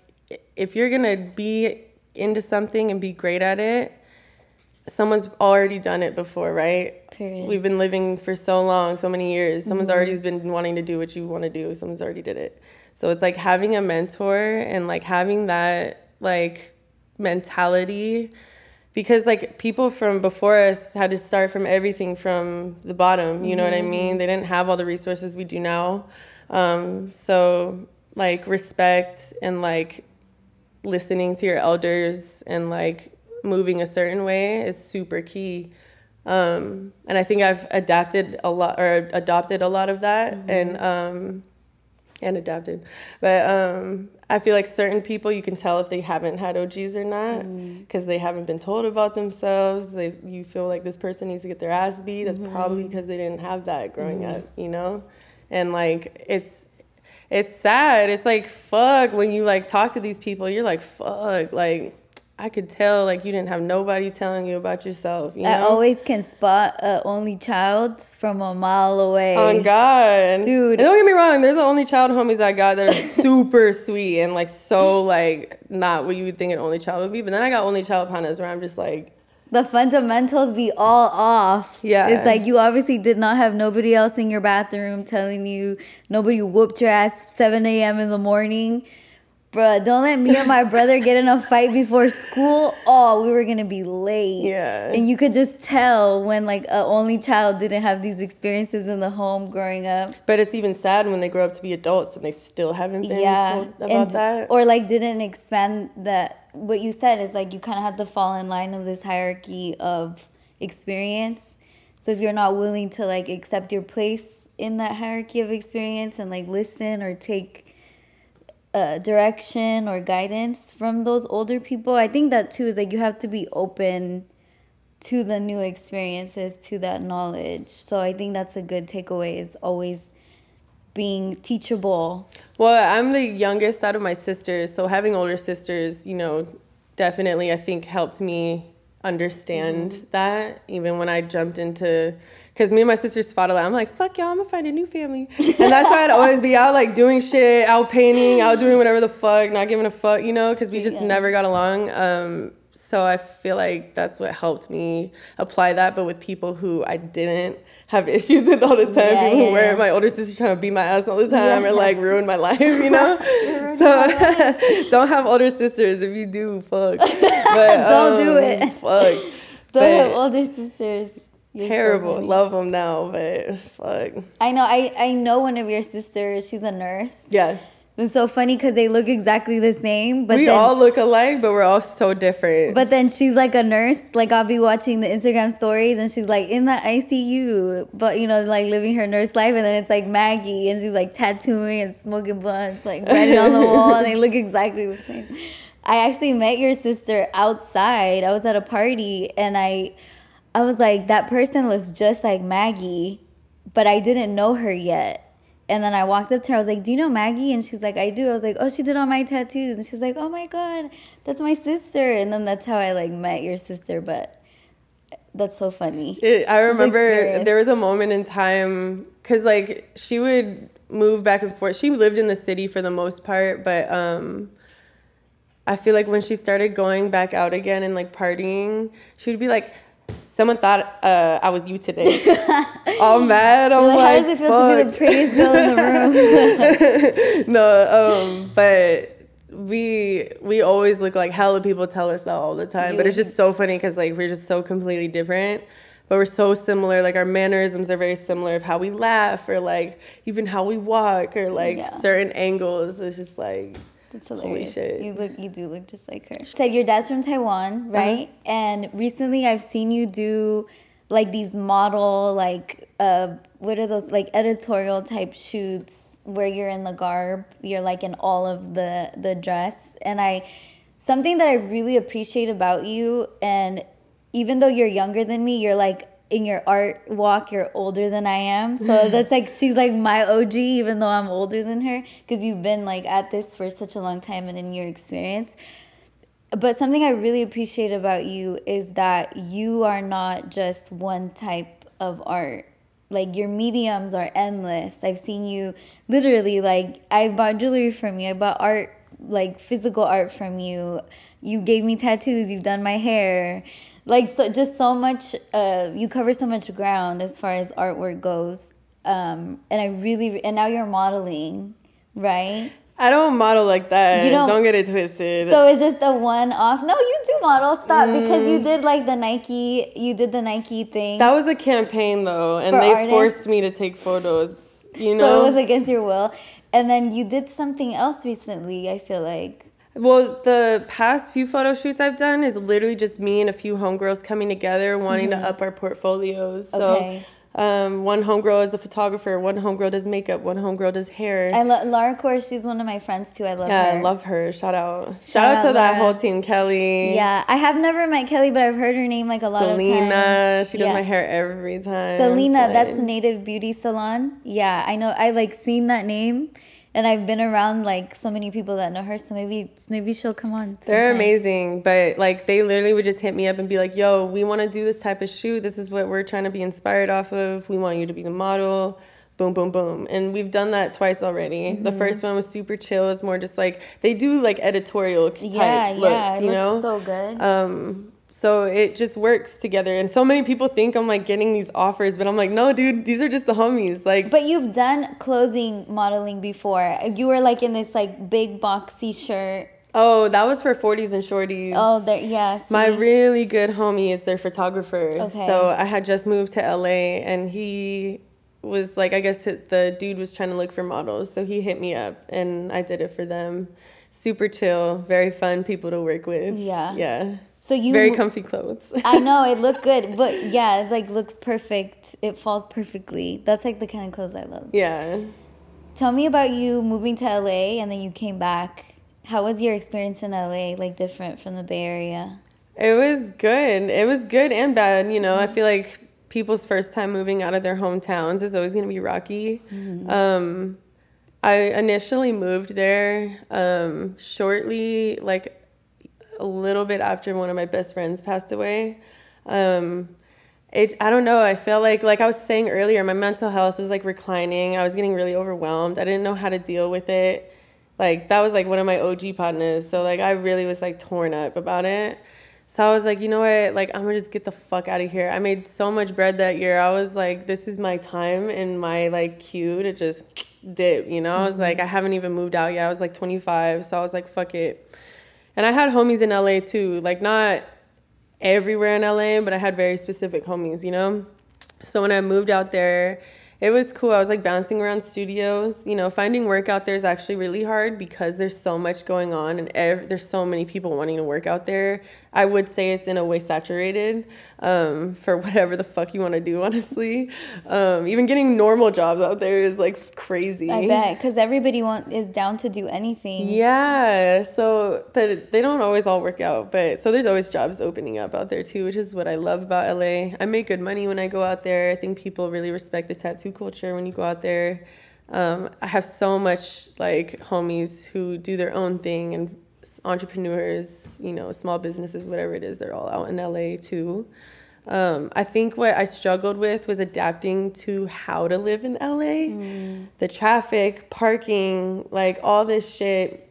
if you're going to be into something and be great at it, someone's already done it before, right? Period. We've been living for so long, so many years. Someone's already been wanting to do what you want to do. Someone's already did it. So it's like having a mentor and like having that like mentality, because like people from before us had to start from everything from the bottom. You know what I mean? They didn't have all the resources we do now. So like respect and like listening to your elders and like moving a certain way is super key. And I think I've adopted a lot of that and adapted. But I feel like certain people, you can tell if they haven't had OGs or not, because they haven't been told about themselves. You feel like this person needs to get their ass beat. That's probably because they didn't have that growing up, you know? And like it's sad. It's like, fuck, when you like talk to these people, you're like, fuck, like I could tell like you didn't have nobody telling you about yourself. You know? I always can spot an only child from a mile away. On God, dude. And don't get me wrong. There's the only child homies I got that are super sweet and like so like not what you would think an only child would be. But then I got only child partners where I'm just like, the fundamentals be all off. Yeah. It's like you obviously did not have nobody else in your bathroom telling you, nobody whooped your ass 7 a.m. in the morning. Bruh, don't let me and my brother get in a fight before school. Oh, we were going to be late. Yeah. And you could just tell when, like, an only child didn't have these experiences in the home growing up. But it's even sad when they grow up to be adults and they still haven't been told about that. Or, like, didn't expand that. What you said is, like, you kind of have to fall in line of this hierarchy of experience. So if you're not willing to, like, accept your place in that hierarchy of experience and, like, listen or take direction or guidance from those older people, I think that too is like you have to be open to the new experiences, to that knowledge. So I think that's a good takeaway, is always being teachable. Well, I'm the youngest out of my sisters, so having older sisters, you know, definitely I think helped me understand that, even when I jumped into, because me and my sisters fought a lot. I'm like, fuck y'all, I'm gonna find a new family. And that's why I'd always be out like doing shit, out painting, out doing whatever the fuck, not giving a fuck, you know, because we just never got along. So I feel like that's what helped me apply that, but with people who I didn't have issues with all the time, people who weren't my older sister trying to beat my ass all the time or like ruin my life, you know? So don't have older sisters. If you do, fuck. But, don't do it. Fuck. Don't have older sisters. You're terrible. So love them now, but fuck. I know. I know one of your sisters. She's a nurse. Yeah. It's so funny because they look exactly the same. But we all look alike, but we're all so different. But then she's like a nurse. Like, I'll be watching the Instagram stories and she's like in the ICU, but, you know, like living her nurse life. And then it's like Maggie and she's like tattooing and smoking blunts, like writing on the wall. And they look exactly the same. I actually met your sister outside. I was at a party and I was like, that person looks just like Maggie, but I didn't know her yet. And then I walked up to her. I was like, do you know Maggie? And she's like, I do. I was like, oh, she did all my tattoos. And she's like, oh, my God, that's my sister. And then that's how I, like, met your sister. But that's so funny. I remember there was a moment in time because, like, she would move back and forth. She lived in the city for the most part. But I feel like when she started going back out again and, like, partying, she would be like, someone thought I was you today. All mad. I'm like, like, how does it feel to be the prettiest girl in the room? No, but we always look like hella. People tell us that all the time. But it's just so funny because like we're just so completely different. But we're so similar. Like our mannerisms are very similar of how we laugh or like even how we walk or like certain angles. It's just like. That's hilarious. Holy shit. You do look just like her. You said your dad's from Taiwan, right? And recently I've seen you do like these model, like, what are those, like editorial type shoots where you're in the garb, you're like in all of the dress. And something that I really appreciate about you, and even though you're younger than me, you're like, in your art walk, you're older than I am. So that's like, she's like my OG, even though I'm older than her, because you've been like at this for such a long time and in your experience. But something I really appreciate about you is that you are not just one type of art. Like your mediums are endless. I've seen you literally, like I bought jewelry from you. I bought art, like physical art from you. You gave me tattoos. You've done my hair. Like, so just so much, you cover so much ground as far as artwork goes. And now you're modeling, right? I don't model like that. Don't get it twisted. So it's just a one-off. No, you do model. Stop. Because you did like the Nike thing. That was a campaign though. And they forced me to take photos, you know? So it was against your will. And then you did something else recently, I feel like. Well, the past few photo shoots I've done is literally just me and a few homegirls coming together wanting to up our portfolios. So One homegirl is a photographer. One homegirl does makeup. One homegirl does hair. Laura Core, she's one of my friends too. I love her. Yeah, I love her. Shout out to that whole team. Caile. Yeah, I have never met Caile, but I've heard her name like a lot of times. Selena, she does my hair every time. Selena, that's Native Beauty Salon. Yeah, I know. I like seen that name. And I've been around like so many people that know her, so maybe she'll come on sometime. They're amazing, but like they literally would just hit me up and be like, "Yo, we want to do this type of shoot. This is what we're trying to be inspired off of. We want you to be the model." Boom, boom, boom. And we've done that twice already. The first one was super chill. It's more just like they do like editorial type looks, you know? So good. So it just works together. And so many people think I'm like getting these offers, but I'm like, no, dude, these are just the homies. Like, but you've done clothing modeling before. You were like in this like big boxy shirt. Oh, that was for 40s and shorties. Oh, yes. My really good homie is their photographer. Okay. So I had just moved to LA and he was like, I guess the dude was trying to look for models. So he hit me up and I did it for them. Super chill, very fun people to work with. Yeah. Yeah. So you very comfy clothes. I know, it looked good, but yeah, it like looks perfect. It falls perfectly. That's like the kind of clothes I love. Yeah. Tell me about you moving to LA and then you came back. How was your experience in LA, like different from the Bay Area? It was good. It was good and bad. You know, I feel like people's first time moving out of their hometowns is always going to be rocky. I initially moved there shortly, like a little bit after one of my best friends passed away. I don't know. I felt like I was saying earlier, my mental health was like reclining. I was getting really overwhelmed. I didn't know how to deal with it. Like that was like one of my OG partners. So like I really was like torn up about it. So I was like, you know what? Like I'm gonna just get the fuck out of here. I made so much bread that year. I was like, this is my time and my like cue to just dip, you know? I was like, I haven't even moved out yet. I was like 25. So I was like, fuck it. And I had homies in LA too, like not everywhere in LA, but I had very specific homies, you know? So when I moved out there, it was cool. I was like bouncing around studios. You know, finding work out there is actually really hard because there's so much going on and there's so many people wanting to work out there. I would say it's in a way saturated for whatever the fuck you want to do, honestly. Even getting normal jobs out there is like crazy. I bet, because everybody is down to do anything. Yeah, so, but they don't always all work out. But so there's always jobs opening up out there too, which is what I love about LA. I make good money when I go out there. I think people really respect the tattoo culture when you go out there. I have so much like homies who do their own thing and entrepreneurs, you know, small businesses, whatever it is, they're all out in LA too. I think what I struggled with was adapting to how to live in LA. The traffic, parking, like all this shit.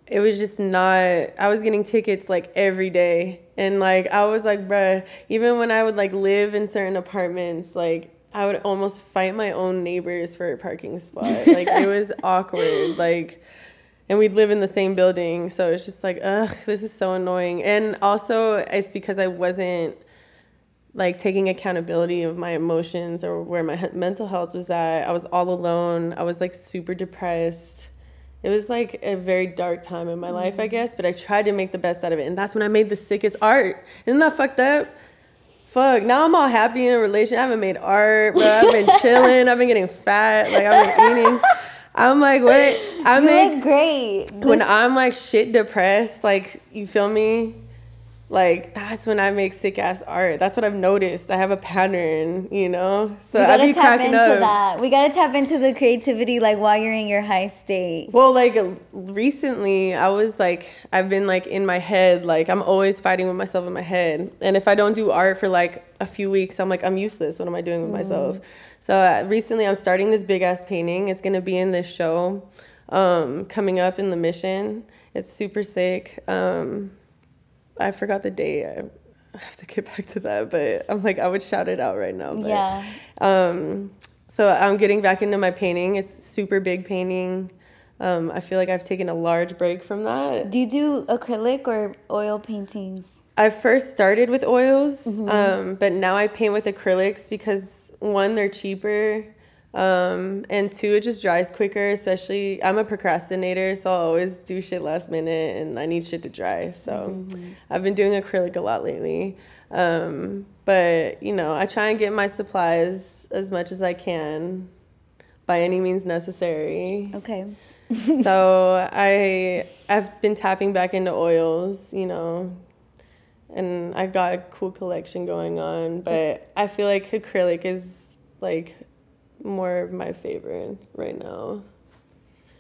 It was just not, I was getting tickets like every day. And like, I was like, bruh, even when I would like live in certain apartments, like I would almost fight my own neighbors for a parking spot. Like it was awkward. Like, and we'd live in the same building. So it's just like, ugh, this is so annoying. And also it's because I wasn't like taking accountability of my emotions or where my mental health was at. I was all alone. I was like super depressed. It was like a very dark time in my life, I guess, but I tried to make the best out of it. And that's when I made the sickest art. Isn't that fucked up? Fuck, now I'm all happy in a relationship. I haven't made art, bro. I've been chilling. I've been getting fat. Like, I've been eating. I'm like, what? You look great. When I'm like shit depressed, like, you feel me? Like, that's when I make sick ass art. That's what I've noticed. I have a pattern, you know? So I be cracking up. That. We gotta tap into the creativity, like, while you're in your high state. Well, like, recently, I was like, I've been like in my head, like, I'm always fighting with myself in my head. And if I don't do art for like a few weeks, I'm like, I'm useless. What am I doing with myself? So recently, I'm starting this big ass painting. It's gonna be in this show coming up in the Mission. It's super sick. I forgot the date. I have to get back to that, but I'm like, I would shout it out right now. But, yeah. So I'm getting back into my painting. It's super big painting. I feel like I've taken a large break from that. Do you do acrylic or oil paintings? I first started with oils, but now I paint with acrylics because one, they're cheaper. And two, it just dries quicker, especially I'm a procrastinator, so I'll always do shit last minute and I need shit to dry. So I've been doing acrylic a lot lately. But, you know, I try and get my supplies as much as I can by any means necessary. Okay. So I've been tapping back into oils, you know, and I've got a cool collection going on, but I feel like acrylic is like more of my favorite right now.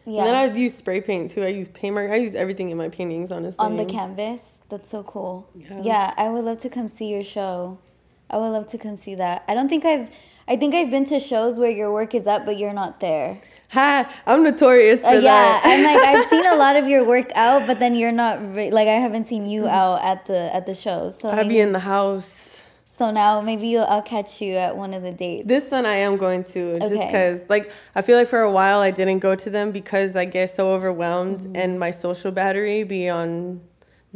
Yeah. And then I use spray paint too. I use paint mark. I use everything in my paintings, honestly. On the canvas? That's so cool. Yeah, I would love to come see your show. I would love to come see that. I think I've been to shows where your work is up, but you're not there. Ha! I'm notorious for that. Yeah, I'm like, I've seen a lot of your work out, but then you're not, like, I haven't seen you out at the shows. So I'd be in the house. So now maybe I'll catch you at one of the dates. This one I am going to, just because, like, I feel like for a while I didn't go to them because I get so overwhelmed and my social battery be on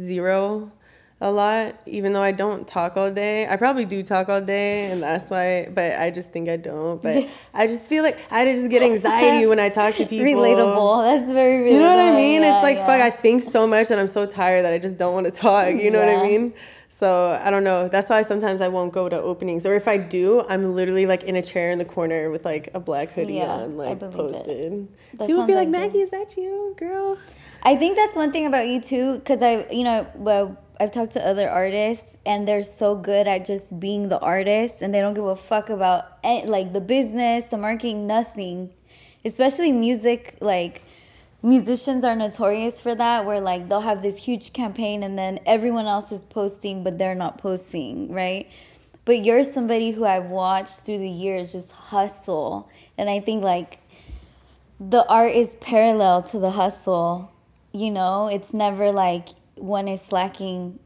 0 a lot, even though I don't talk all day. I probably do talk all day, and that's why, but I just think I don't. But I just feel like I just get anxiety when I talk to people. Relatable. That's very relatable. You know what I mean? Yeah, it's like, fuck, I think so much and I'm so tired that I just don't want to talk. You know what I mean? So I don't know. That's why sometimes I won't go to openings. Or if I do, I'm literally like in a chair in the corner with like a black hoodie on, like posted. People be like, Maggie, is that you, girl? I think that's one thing about you too, because I've talked to other artists and they're so good at just being the artist and they don't give a fuck about like the business, the marketing, nothing. Especially music, like musicians are notorious for that, where like they'll have this huge campaign and then everyone else is posting but they're not posting, right? But you're somebody who I've watched through the years just hustle, and I think like the art is parallel to the hustle, you know? It's never like one is slacking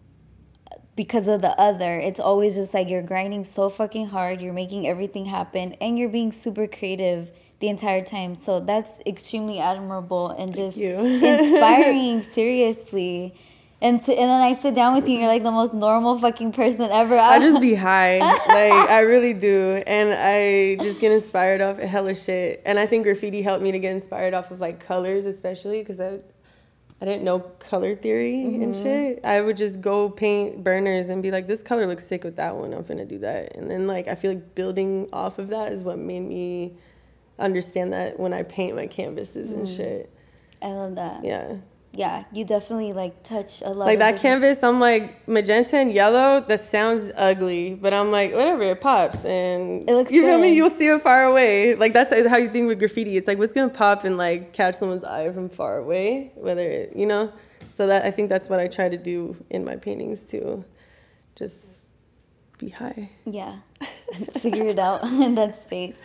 because of the other. It's always just like you're grinding so fucking hard, you're making everything happen, and you're being super creative the entire time. So that's extremely admirable and just inspiring, seriously. And then I sit down with you and you're like the most normal fucking person ever. I just be high. Like, I really do. And I just get inspired off hella shit. And I think graffiti helped me to get inspired off of like colors, especially because I didn't know color theory and shit. I would just go paint burners and be like, this color looks sick with that one, I'm finna do that. And then like I feel like building off of that is what made me understand that when I paint my canvases and shit. I love that. Yeah, you definitely like touch a lot. Like that canvas, I'm like magenta and yellow. That sounds ugly, but I'm like whatever, it pops and it looks. You feel me? You'll see it far away. Like that's how you think with graffiti. It's like what's gonna pop and like catch someone's eye from far away, whether it, you know. So that I think that's what I try to do in my paintings too. Just be high. Yeah, figure it out in that space.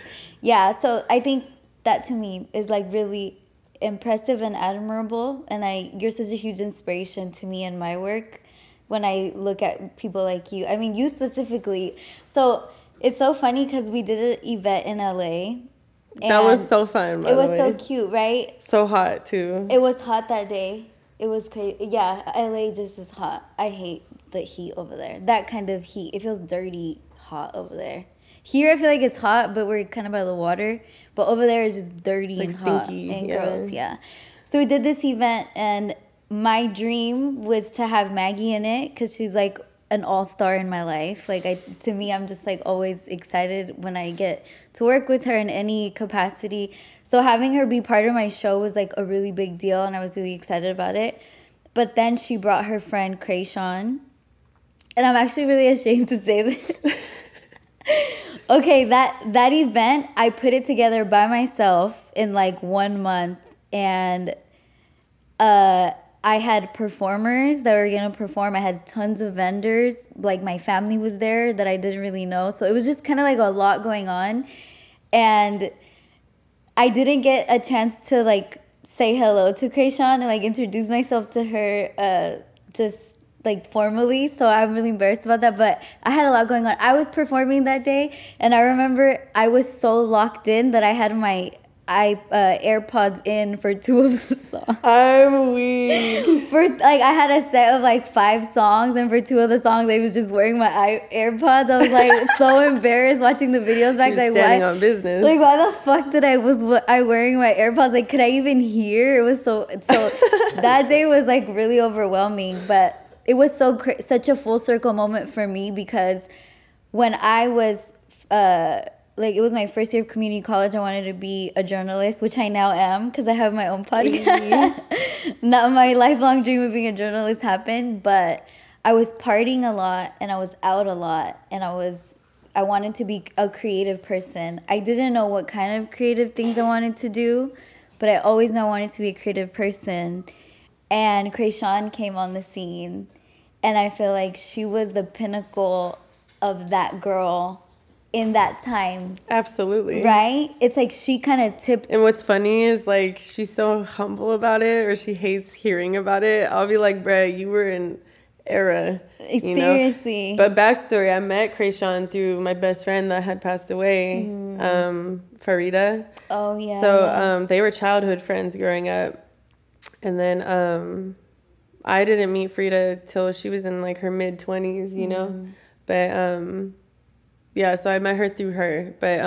Yeah, so I think that to me is like really impressive and admirable, and you're such a huge inspiration to me and my work when I look at people like you. I mean, you specifically. So it's so funny because we did an event in LA. That was so fun, by the way. It was so cute, right? So hot, too. It was hot that day. It was crazy. Yeah, LA just is hot. I hate the heat over there. That kind of heat. It feels dirty hot over there. Here, I feel like it's hot, but we're kind of by the water. But over there, it's just dirty and hot stinky, and gross, yeah. So we did this event, and my dream was to have Maggie in it because she's like an all-star in my life. Like, to me, I'm just like always excited when I get to work with her in any capacity. So having her be part of my show was like a really big deal, and I was really excited about it. But then she brought her friend Krayshawn, and I'm actually really ashamed to say this. Okay, that event, I put it together by myself in like 1 month, and I had performers that were gonna perform. I had tons of vendors, like my family was there that I didn't really know. So it was just kind of like a lot going on, and I didn't get a chance to like say hello to Krayshawn and like introduce myself to her just like formally, so I'm really embarrassed about that, but I had a lot going on. I was performing that day, and I remember I was so locked in that I had my AirPods in for 2 of the songs. I'm weak. I had a set of like 5 songs, and for 2 of the songs I was just wearing my AirPods. I was like so embarrassed watching the videos back. Like, standing on business. Like, why the fuck did I wearing my AirPods? Like, could I even hear? It was so that day was like really overwhelming, but it was such a full circle moment for me, because when I was like, it was my first year of community college, I wanted to be a journalist, which I now am because I have my own podcast. Not my lifelong dream of being a journalist happened, but I was partying a lot and I was out a lot, and I wanted to be a creative person. I didn't know what kind of creative things I wanted to do, but I always knew I wanted to be a creative person. And Krayshawn came on the scene, and I feel like she was the pinnacle of that girl in that time. Absolutely. Right? It's like she kind of tipped. And what's funny is, like, she's so humble about it, or she hates hearing about it. I'll be like, bruh, you were in era, you Seriously. know? But backstory, I met Krayshawn through my best friend that had passed away, Farida. Oh, yeah. So they were childhood friends growing up. And then I didn't meet Frida till she was in, like, her mid-20s, you know? But, yeah, so I met her through her. But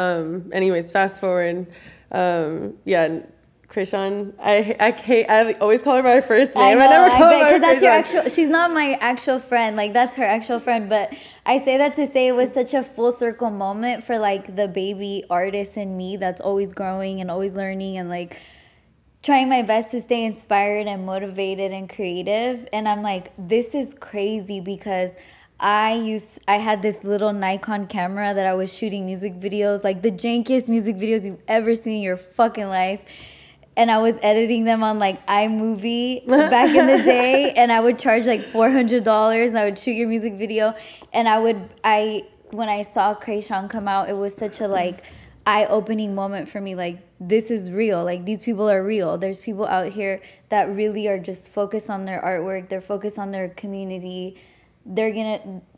anyways, fast forward. Yeah, Krayshawn, I always call her by her first name. I never call her by her because that's your first name. she's not my actual friend. Like, that's her actual friend. But I say that to say it was such a full circle moment for, like, the baby artist in me that's always growing and always learning and, like, trying my best to stay inspired and motivated and creative. And I'm like, this is crazy, because I had this little Nikon camera that I was shooting music videos, like the jankiest music videos you've ever seen in your fucking life. And I was editing them on, like, iMovie back in the day, and I would charge like $400, and I would shoot your music video. And when I saw Krayshawn come out, it was such a, like, eye-opening moment for me. Like, this is real. Like, these people are real. There's people out here that really are just focused on their artwork. They're focused on their community.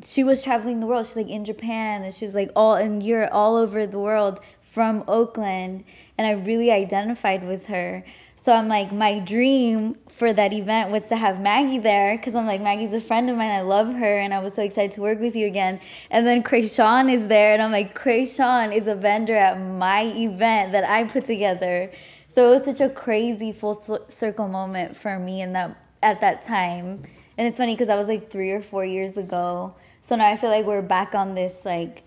She was traveling the world. She's, like, in Japan, and she's, like, all in Europe, all over the world, from Oakland. And I really identified with her. So I'm like, my dream for that event was to have Maggie there, because I'm like, Maggie's a friend of mine. I love her, and I was so excited to work with you again. And then Krayshawn is there, and I'm like, Krayshawn is a vendor at my event that I put together. So it was such a crazy full circle moment for me at that time. And it's funny because that was like 3 or 4 years ago. So now I feel like we're back on this, like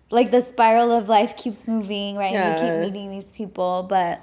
the spiral of life keeps moving, right? Yeah. And we keep meeting these people. But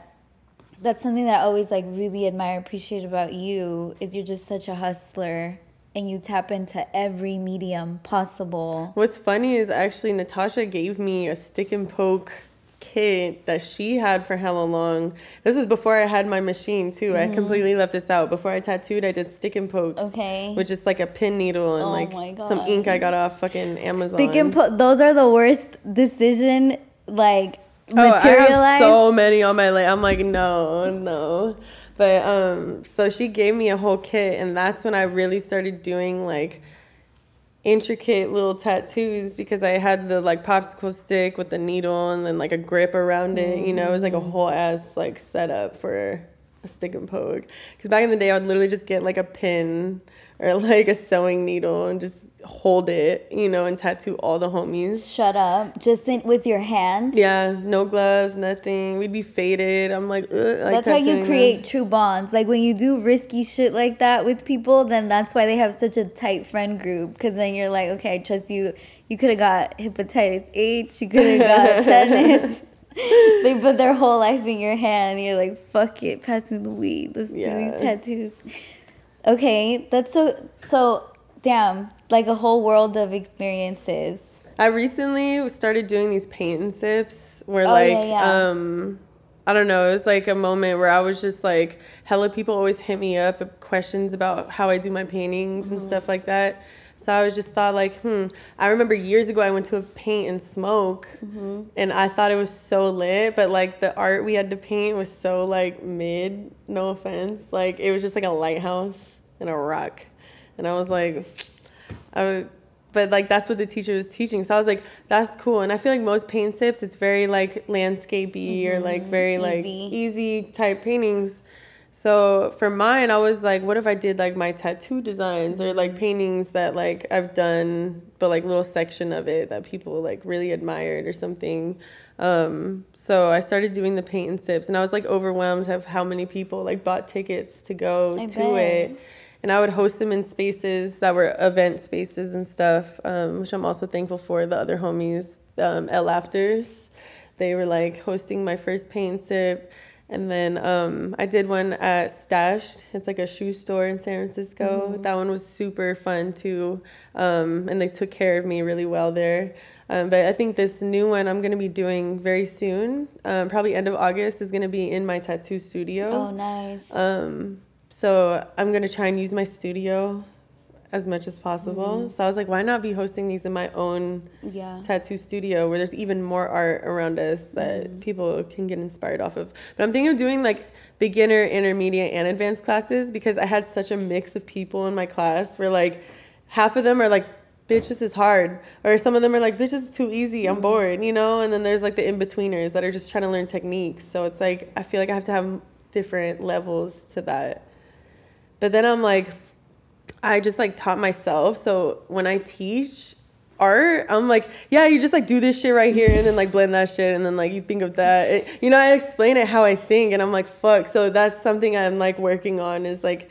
that's something that I always, like, really admire, appreciate about you, is you're just such a hustler, and you tap into every medium possible. What's funny is, actually, Natasha gave me a stick and poke kit that she had for hella long. This was before I had my machine too. I completely left this out. Before I tattooed, I did stick and pokes. Okay. Which is like a pin needle and some ink I got off fucking Amazon. Stick and poke, those are the worst decision, like, materialize. I have so many on my list. I'm like, no. But so she gave me a whole kit, and that's when I really started doing, like, intricate little tattoos, because I had the, like, popsicle stick with the needle and then, like, a grip around it. You know, it was like a whole ass, like, setup for a stick and poke. Because back in the day, I would literally just get, like, a pin or, like, a sewing needle and just hold it, you know, and tattoo all the homies. Shut up. Just with your hand? Yeah, no gloves, nothing. We'd be faded. I'm like, ugh. That's how you create true bonds. Like, when you do risky shit like that with people, then that's why they have such a tight friend group. Because then you're like, okay, I trust you. You could have got hepatitis H. You could have got tetanus. They put their whole life in your hand. And you're like, fuck it. Pass me the weed. Let's do these tattoos. Okay, that's so damn, like a whole world of experiences. I recently started doing these paint and sips where I don't know, it was like a moment where I was just like, hella people always hit me up with questions about how I do my paintings and stuff like that. So I was just thought like, I remember years ago I went to a paint and smoke and I thought it was so lit, but like the art we had to paint was so like mid, no offense. Like it was just like a lighthouse and a rock. And I was like, but like that's what the teacher was teaching. So I was like, that's cool. And I feel like most paint sips, it's very like landscapey or like very like easy type paintings. So for mine, I was like, what if I did like my tattoo designs or like paintings that like I've done, but like little section of it that people like really admired or something. So I started doing the paint and sips and I was like overwhelmed of how many people like bought tickets to go to it. and I would host them in spaces that were event spaces and stuff, which I'm also thankful for. The other homies at Laughters, they were like hosting my first paint sip. And then I did one at Stashed. It's like a shoe store in San Francisco. That one was super fun too. And they took care of me really well there. But I think this new one I'm going to be doing very soon, probably end of August, is going to be in my tattoo studio. Oh, nice. So I'm going to try and use my studio as much as possible. So I was like, why not be hosting these in my own tattoo studio where there's even more art around us that people can get inspired off of. But I'm thinking of doing like beginner, intermediate, and advanced classes, because I had such a mix of people in my class where like half of them are like, bitch, this is hard. Or some of them are like, bitch, this is too easy, I'm bored, you know? And then there's like the in-betweeners that are just trying to learn techniques. So it's like, I feel like I have to have different levels to that. But then I'm like, I just like taught myself. So when I teach art, I'm like, yeah, you just like do this shit right here and then like blend that shit and then like you think of that. You know, I explain it how I think and I'm like, fuck. So that's something I'm like working on, is like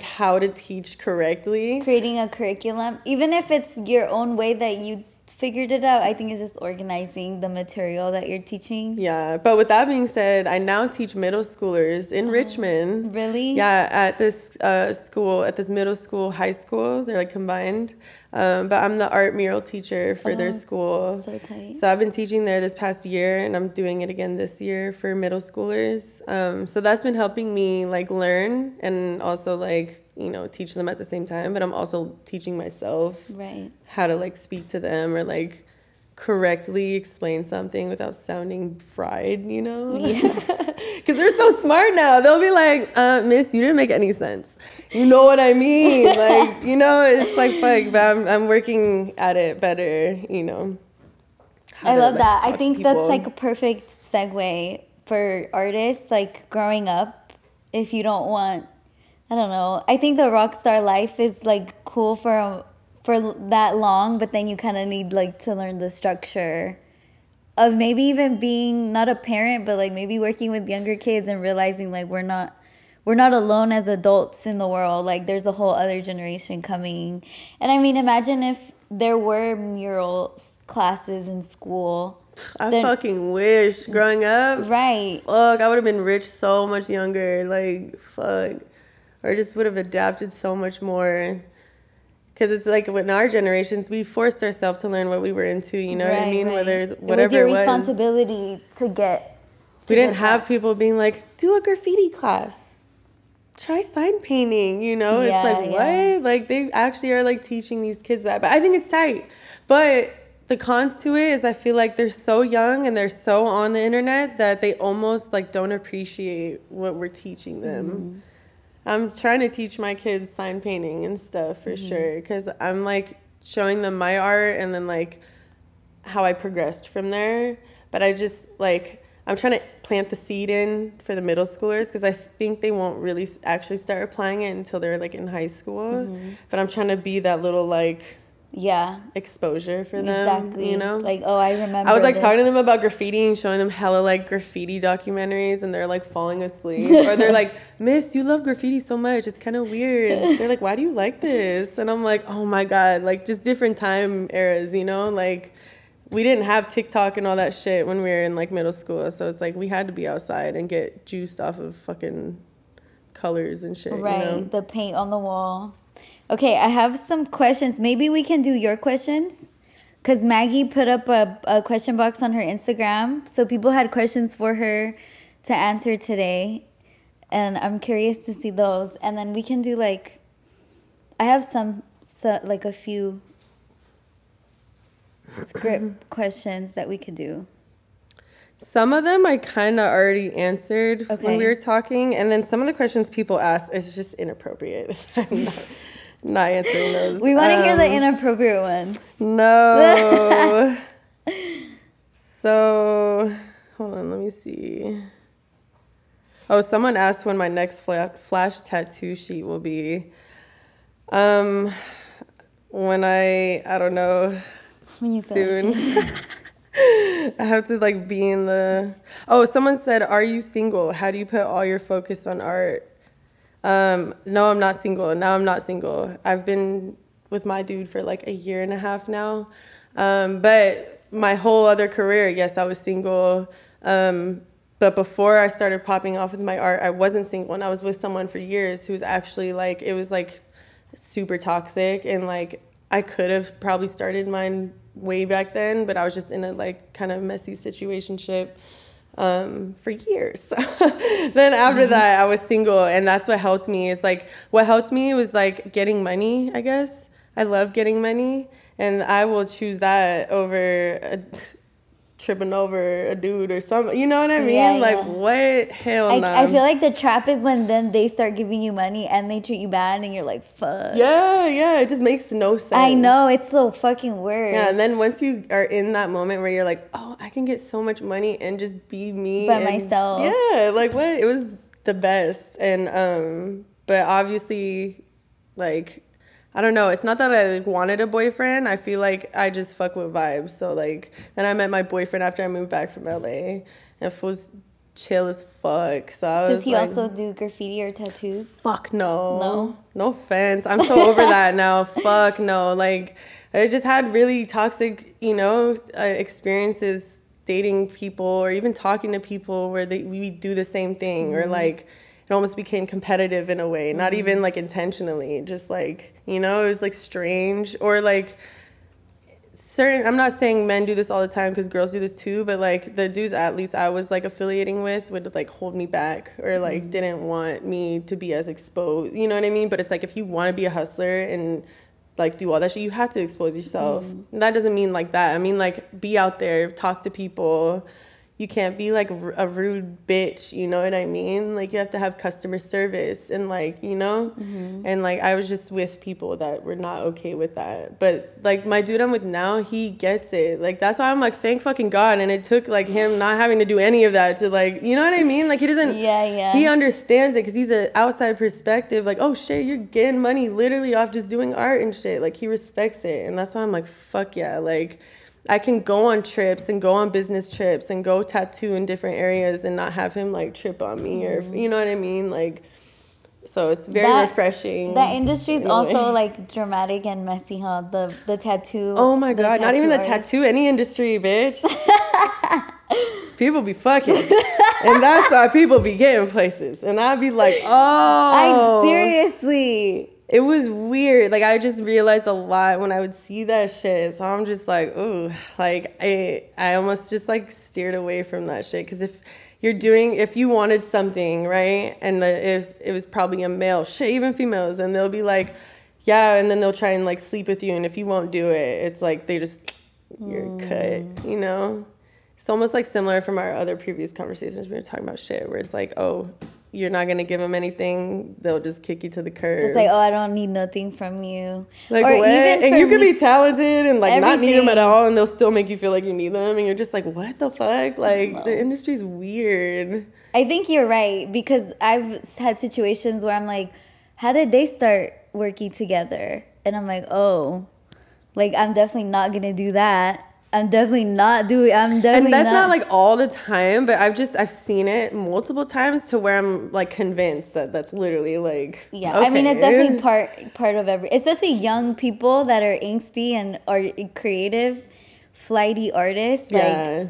how to teach correctly. Creating a curriculum, even if it's your own way that you figured it out. I think it's just organizing the material that you're teaching. Yeah, but with that being said, I now teach middle schoolers in Richmond. Really? Yeah, at this school, at this middle school, high school. They're like combined. But I'm the art mural teacher for their school. So tight. So I've been teaching there this past year, and I'm doing it again this year for middle schoolers. So that's been helping me like learn and also like, you know, teach them at the same time. But I'm also teaching myself how to like speak to them or like correctly explain something without sounding fried, you know? Yeah. Because they're so smart now. They'll be like, miss, you didn't make any sense. You know what I mean? Like, you know, it's like, fuck, but I'm working at it better, you know. I love that. I think that's like a perfect segue for artists, like growing up. If you don't want, I don't know. I think the rock star life is like cool for that long, but then you kind of need like to learn the structure of maybe even being not a parent, but like maybe working with younger kids and realizing like we're not alone as adults in the world. Like there's a whole other generation coming. And I mean, imagine if there were mural classes in school. I fucking wish growing up. Right. Fuck, I would have been rich so much younger. Like, fuck. Or just would have adapted so much more. Because it's like in our generations, we forced ourselves to learn what we were into, you know what I mean? Whether whatever it was. Your responsibility to get. We didn't have people being like, do a graffiti class. Try sign painting, you know? It's like, what? Like, they actually are like teaching these kids that. But I think it's tight. But the cons to it is I feel like they're so young and they're so on the internet that they almost like don't appreciate what we're teaching them. I'm trying to teach my kids sign painting and stuff for sure, because I'm like showing them my art and then like how I progressed from there. But I just like, I'm trying to plant the seed in for the middle schoolers, because I think they won't really actually start applying it until they're like in high school. But I'm trying to be that little like exposure for them, you know? Like, oh, I remember. I was like talking to them about graffiti and showing them hella like graffiti documentaries, and they're like falling asleep. Or they're like, miss, you love graffiti so much, it's kind of weird. They're like, why do you like this? And I'm like, oh my God, like just different time eras, you know? Like we didn't have TikTok and all that shit when we were in like middle school. So it's like we had to be outside and get juiced off of fucking colors and shit. Right, you know? The paint on the wall. Okay, I have some questions. Maybe we can do your questions, because Maggie put up a question box on her Instagram. So people had questions for her to answer today. And I'm curious to see those. And then we can do like, I have like a few script questions that we could do. Some of them I kind of already answered when we were talking. And then some of the questions people ask is just inappropriate. I'm not answering those. We want to hear the inappropriate ones. No. So, hold on, let me see. Oh, someone asked when my next flash tattoo sheet will be. When I don't know, soon. I have to like be in the... Oh, someone said, are you single? How do you put all your focus on art? No, I'm not single. Now I'm not single. I've been with my dude for like a year and a half now. But my whole other career, yes, I was single. But before I started popping off with my art, I wasn't single, and I was with someone for years who's actually like, it was like super toxic, and like I could have probably started mine way back then, but I was just in a like kind of messy situationship for years. Then after that, I was single, and that's what helped me. Is like what helped me was like getting money, I guess. I love getting money, and I will choose that over tripping over a dude or something. You know what I mean? Yeah, like, yeah. what? Hell no. I feel like the trap is when then they start giving you money and they treat you bad and you're like, fuck. Yeah. It just makes no sense. I know. It's so fucking weird. Yeah, and then once you are in that moment where you're like, oh, I can get so much money and just be me. By myself. Yeah, like what? It was the best. And, but obviously, like, I don't know. It's not that I like wanted a boyfriend. I feel like I just fuck with vibes. So like, then I met my boyfriend after I moved back from LA, and it was chill as fuck. So I was. Does he also do graffiti or tattoos? Fuck no. No offense. I'm so over that now. Fuck no. Like, I just had really toxic, experiences dating people or even talking to people where we do the same thing, or like. It almost became competitive in a way, not even like intentionally, just like, it was like strange, or like I'm not saying men do this all the time because girls do this too, but like the dudes at least I was like affiliating with would like hold me back, or like didn't want me to be as exposed, you know what I mean? But it's like, if you want to be a hustler and like do all that shit, you have to expose yourself. And that doesn't mean like that. I mean, like, be out there, talk to people. You can't be like a rude bitch, you know what I mean? Like, you have to have customer service, and like, and like I was just with people that were not okay with that. But like my dude I'm with now, he gets it. Like, that's why I'm like, thank fucking God. And it took like him not having to do any of that to like, you know what I mean? Like, he doesn't, he understands it because he's an outside perspective. Like, oh shit, you're getting money literally off just doing art and shit. Like, he respects it. And that's why I'm like, fuck yeah. Like, I can go on trips and go on business trips and go tattoo in different areas and not have him like trip on me, or you know what I mean? Like, so it's very refreshing. That industry is also like dramatic and messy, huh? The tattoo. Oh my God, not even the tattoo, any industry, bitch. People be fucking. And that's how people be getting places. And I'd be like, oh. Seriously. It was weird. Like, I just realized a lot when I would see that shit. So I'm just like, ooh, like I almost just like steered away from that shit. Because if you wanted something, right, and it was probably a male, shit, even females, and they'll be like, yeah, and then they'll try and like sleep with you, and if you won't do it, it's like you're cut, you know? It's almost like similar from our other previous conversations. We were talking about shit where it's like, oh, you're not going to give them anything, they'll just kick you to the curb. It's like, oh, I don't need nothing from you. Like, or what? And you could be talented and like not need them at all, and they'll still make you feel like you need them, and you're just like, what the fuck? Like, the industry's weird. I think you're right, because I've had situations where I'm like, how did they start working together? And I'm like, oh, like, I'm definitely not going to do that. And that's not like all the time, but I've seen it multiple times to where I'm like convinced that that's literally like, yeah. Okay. I mean, it's definitely part of especially young people that are angsty and are creative, flighty artists. Yeah.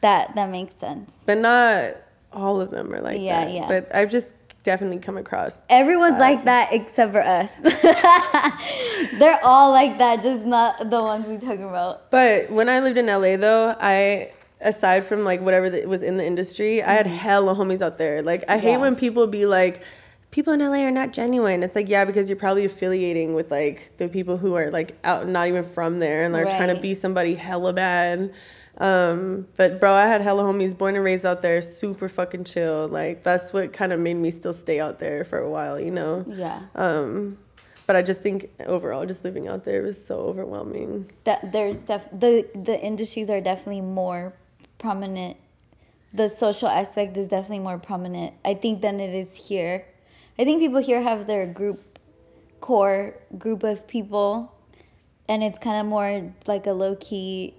Like, that makes sense. But not all of them are like that. Yeah. But I've just definitely come across. Everyone's like that except for us. They're all like that, just not the ones we talking about. But when I lived in LA though, aside from like whatever was in the industry, I had hella homies out there. Like, I hate when people be like, people in LA are not genuine. It's like, yeah, because you're probably affiliating with like the people who are like out, not even from there, and they're trying to be somebody hella bad. But bro, I had hella homies born and raised out there, super fucking chill. Like, that's what kind of made me still stay out there for a while, you know? Yeah. But I just think overall, just living out there was so overwhelming. That there's the industries are definitely more prominent. The social aspect is definitely more prominent, I think, than it is here. I think people here have their core group of people, and it's kind of more like a low-key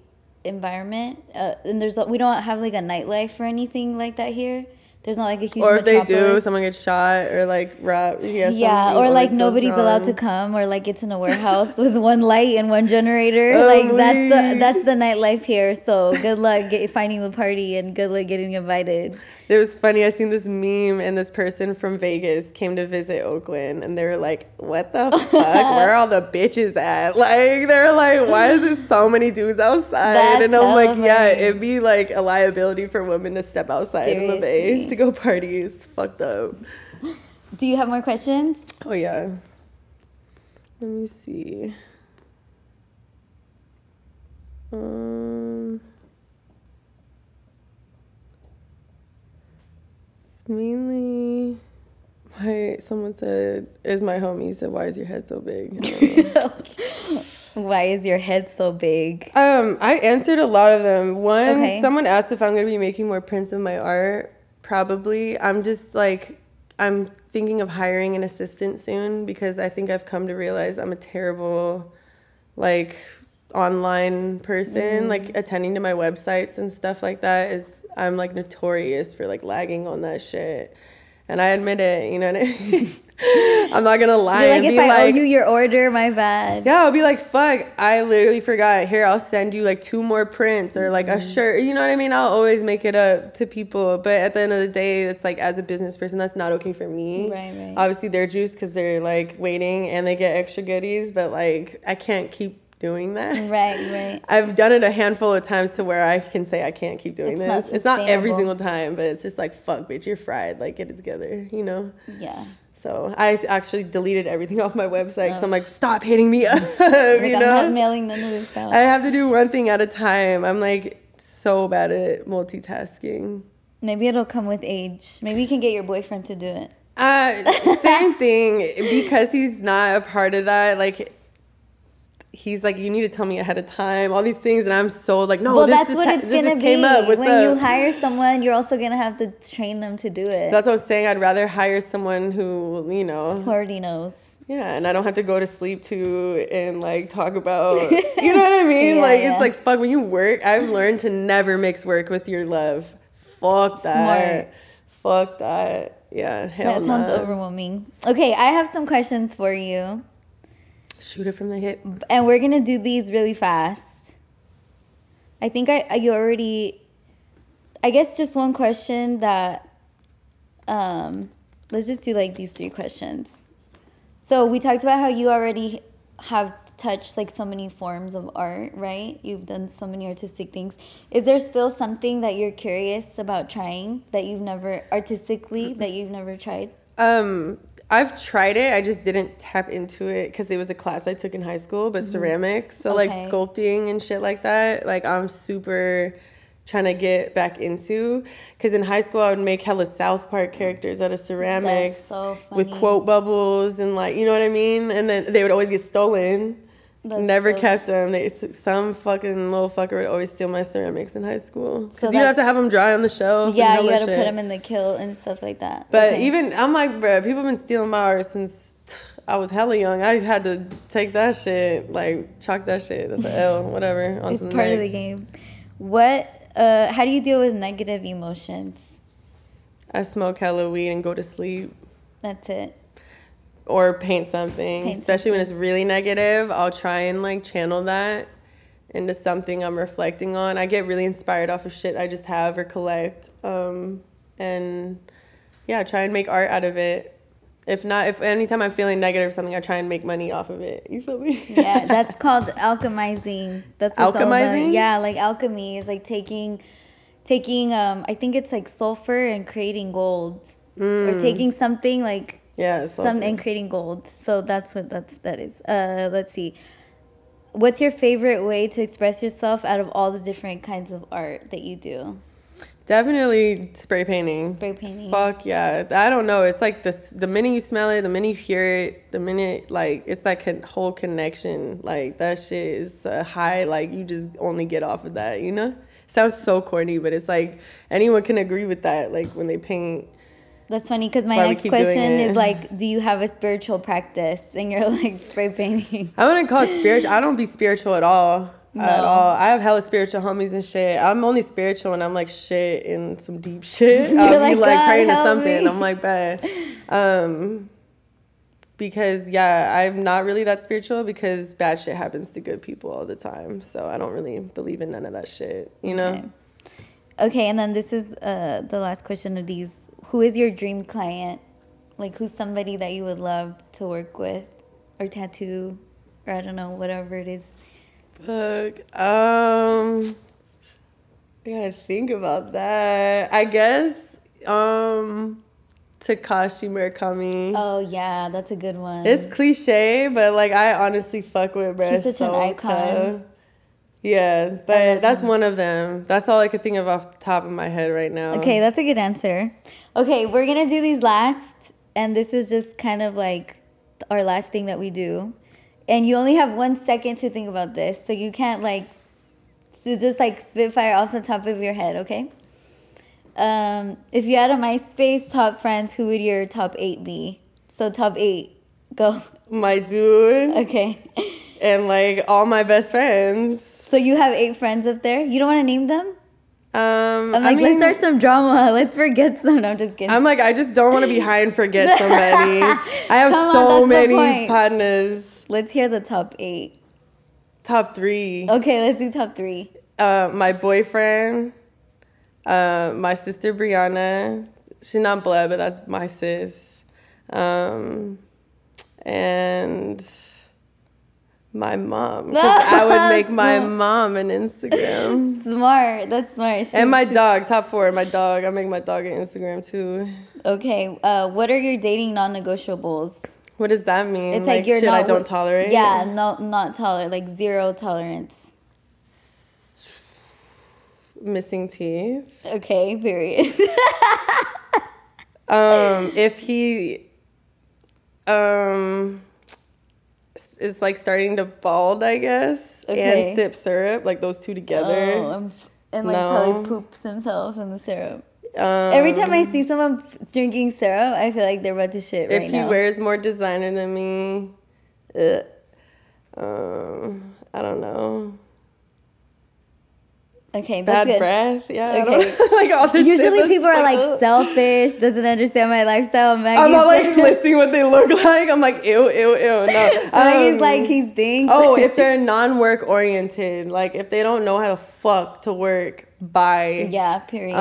environment. And we don't have like a nightlife or anything like that here. There's not like a huge Or if metropolis. they do, someone gets shot or like robbed. Yeah, or like nobody's allowed to come, or like it's in a warehouse with one light and one generator. Like that's the nightlife here. So good luck finding the party and good luck getting invited. It was funny. I seen this meme and this person from Vegas came to visit Oakland and they were like, "What the fuck? Where are all the bitches at?" Like they're like, "Why is there so many dudes outside?" That's and I'm like, funny. "Yeah, it'd be like a liability for women to step outside in the Bay to go party. It's fucked up." Do you have more questions? Oh yeah. Let me see. Mainly, someone said, "Is my homie?" He said, "Why is your head so big?" Why is your head so big? I answered a lot of them. Someone asked if I'm gonna be making more prints of my art. Probably. I'm just like, I'm thinking of hiring an assistant soon because I think I've come to realize I'm a terrible, like, online person. Like attending to my websites and stuff like that I'm like notorious for like lagging on that shit, and I admit it. You know what I mean? I'm not gonna lie. You're like, if I owe you your order, my bad. Yeah, I'll be like, fuck, I literally forgot. Here, I'll send you like 2 more prints or like a shirt. You know what I mean? I'll always make it up to people, but at the end of the day, it's like as a business person, that's not okay for me. Right. Obviously, they're juiced because they're like waiting and they get extra goodies, but like I can't keep doing that. Right. I've done it a handful of times to where I can say I can't keep doing this. It's not every single time, but it's just like, fuck, bitch, you're fried. Like, get it together, you know? Yeah. So I actually deleted everything off my website because I'm like, stop hitting me up, you I'm know? not mailing none of this stuff. I have to do one thing at a time. I'm like so bad at multitasking. Maybe it'll come with age. Maybe you can get your boyfriend to do it. Same thing, because he's not a part of that. Like, he's like, you need to tell me ahead of time, all these things, and I'm so like, no, well, this that's just, what it's this gonna just came be. up. What's when up? you hire someone, you're also gonna have to train them to do it. That's what I'm saying. I'd rather hire someone who, you know, who already knows. Yeah, and I don't have to go to sleep to and like talk about, you know what I mean? It's like, fuck, when you work, I've learned to never mix work with your love. Fuck that. Smart. Fuck that. Yeah, hell That sounds overwhelming. Okay, I have some questions for you. Shoot it from the hip. And we're going to do these really fast. I think you already... I guess just one question that... let's just do like these 3 questions. So we talked about how you already have touched like so many forms of art, right? You've done so many artistic things. Is there still something that you're curious about trying that you've never... artistically, that you've never tried? I've tried it. I just didn't tap into it because it was a class I took in high school, but ceramics. So like sculpting and shit like that. Like I'm super trying to get back into, because in high school I would make hella South Park characters out of ceramics. That's so funny. With quote bubbles and like, you know what I mean? And then they would always get stolen. Never kept them. Some fucking little fucker would always steal my ceramics in high school. Because you'd have to have them dry on the shelf. Yeah, you got to put them in the kiln and stuff like that. But even, I'm like, bruh, people have been stealing my art since I was hella young. I had to take that shit, like, chalk that shit. That's an L, whatever. It's part of the game. How do you deal with negative emotions? I smoke hella weed and go to sleep. That's it. Or paint something. Especially when it's really negative. I'll try and like channel that into something I'm reflecting on. I get really inspired off of shit I just have or collect. And yeah, try and make art out of it. If anytime I'm feeling negative or something, I try and make money off of it. You feel me? Yeah, that's called alchemizing. That's what's alchemizing? All about. Yeah, like alchemy is like taking I think it's like sulfur and creating gold. Or taking something like and creating gold. So that's what that is. Let's see. What's your favorite way to express yourself out of all the different kinds of art that you do? Definitely spray painting. Spray painting. Fuck yeah. I don't know. It's like the minute you smell it, the minute you hear it, the minute, like, it's that whole connection. Like, that shit is a high, like, you just only get off of that, you know? Sounds so corny, but it's like anyone can agree with that, like, when they paint. That's funny, because my next question is like, do you have a spiritual practice? And you're like, spray painting. I wouldn't call it spiritual. I don't be spiritual at all. at all. I have hella spiritual homies and shit. I'm only spiritual when I'm like shit in some deep shit. I'll be like praying to something. I'm like, bad. Because I'm not really that spiritual because bad shit happens to good people all the time. So I don't really believe in none of that shit, you know? Okay, and then this is the last question of these. Who is your dream client? Like, who's somebody that you would love to work with or tattoo or I don't know, whatever it is? Fuck. I gotta think about that. I guess Takashi Murakami. Oh yeah, that's a good one. It's cliche, but like I honestly fuck with bro. He's such an icon. Yeah, but that's one of them. That's all I could think of off the top of my head right now. Okay, that's a good answer. Okay, we're gonna do these last, and this is just kind of like our last thing that we do. And you only have 1 second to think about this, so you can't like, so just like spitfire off the top of your head, okay? If you had a MySpace top friends, who would your top 8 be? So top 8, go. My dude. Okay. And like all my best friends. So you have 8 friends up there? You don't want to name them? I'm like, let's start some drama. Let's forget some. No, I'm just kidding. I'm like, I just don't want to be high and forget somebody. I have so many partners. Let's hear the top 8. Top 3. Okay, let's do top 3. My boyfriend, my sister Brianna. She's not blood, but that's my sis. And my mom, because I would make my mom an Instagram. Smart, that's smart. And my dog, top 4. My dog, I make my dog an Instagram too. Okay, what are your dating non-negotiables? What does that mean? It's like you're shit not, I don't tolerate. Yeah, not tolerate, like 0 tolerance. Missing teeth. Okay, period. If he is like starting to bald, I guess, and sip syrup, like those two together. Oh, and like probably poops himself in the syrup. Every time I see someone drinking syrup, I feel like they're about to shit right now. If he wears more designer than me, I don't know. Okay, that's bad good. breath, yeah. Okay. Like all this usually shit people are like selfish, doesn't understand my lifestyle. I'm not like listing what they look like. I'm like ew. No. Maggie's like he stinks. Oh, if they're non-work oriented, like if they don't know how to fuck to work, bye. Yeah, period.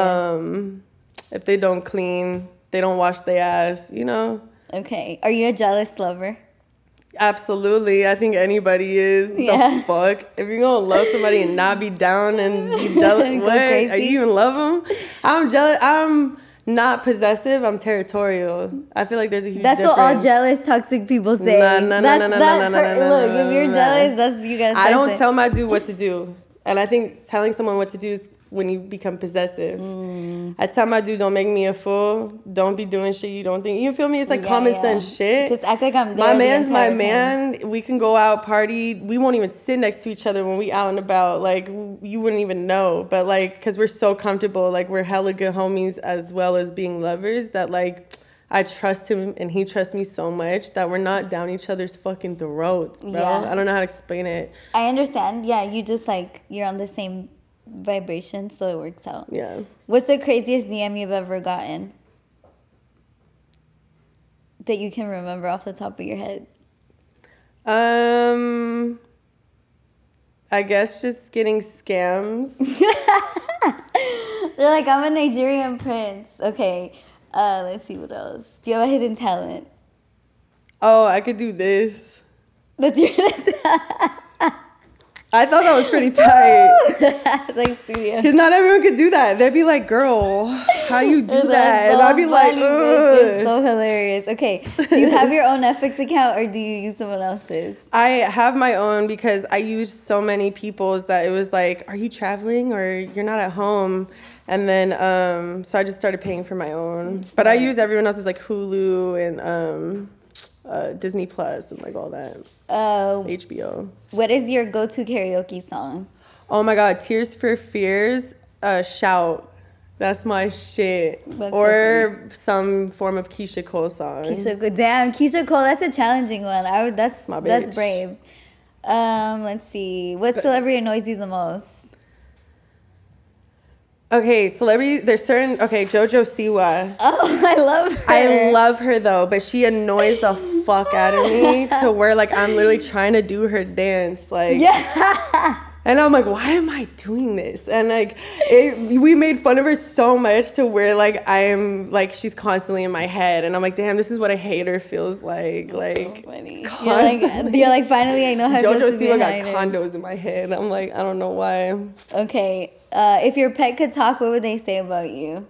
If they don't clean, they don't wash their ass, you know. Okay, are you a jealous lover? Absolutely. I think anybody is. Yeah. The fuck? If you're going to love somebody and not be down and be jealous, what? Are you even love them? I'm jealous. I'm not possessive. I'm territorial. I feel like there's a huge difference. That's what all jealous, toxic people say. No. Look, if you're jealous, that's you guys. I don't tell my dude what to do. And I think telling someone what to do is when you become possessive. I tell my dude, don't make me a fool. Don't be doing shit you don't think. You feel me? It's like common sense shit. Just act like I'm there. My man's my man. We can go out, party. We won't even sit next to each other when we out and about. Like, you wouldn't even know. But, like, because we're so comfortable. Like, we're hella good homies as well as being lovers that, like, I trust him and he trusts me so much that we're not down each other's fucking throats, bro. Yeah. I don't know how to explain it. I understand. Yeah, you just, like, you're on the same vibration, so it works out. Yeah. What's the craziest DM you've ever gotten that you can remember off the top of your head? I guess just getting scams. They're like, I'm a Nigerian prince. Okay, let's see what else. Do you have a hidden talent? Oh, I could do this. That's your hidden talent. I thought that was pretty tight. It's like studio. Because not everyone could do that. They'd be like, girl, how you do that? So and I'd be like, ugh. It's so hilarious. Okay, do you have your own Netflix account or do you use someone else's? I have my own because I used so many people's that it was like, are you traveling or you're not at home? And then, so I just started paying for my own. But I use everyone else's like Hulu and Disney Plus and like all that. HBO. What is your go-to karaoke song? Oh my God, Tears for Fears, Shout. That's my shit. That's or some form of Keisha Cole song. Keisha Cole, that's a challenging one. That's brave. Let's see. What celebrity annoys you the most? Okay, celebrity. There's certain. Okay, JoJo Siwa. Oh, I love her. I love her though, but she annoys the fuck out of me to where like I'm literally trying to do her dance, like. Yeah. And I'm like, why am I doing this? And like, we made fun of her so much to where like I am like she's constantly in my head, and I'm like, damn, this is what a hater feels like. That's like, so funny. You're like, finally, I know how. JoJo Siwa got condos in my head. I'm like, I don't know why. Okay, if your pet could talk, what would they say about you?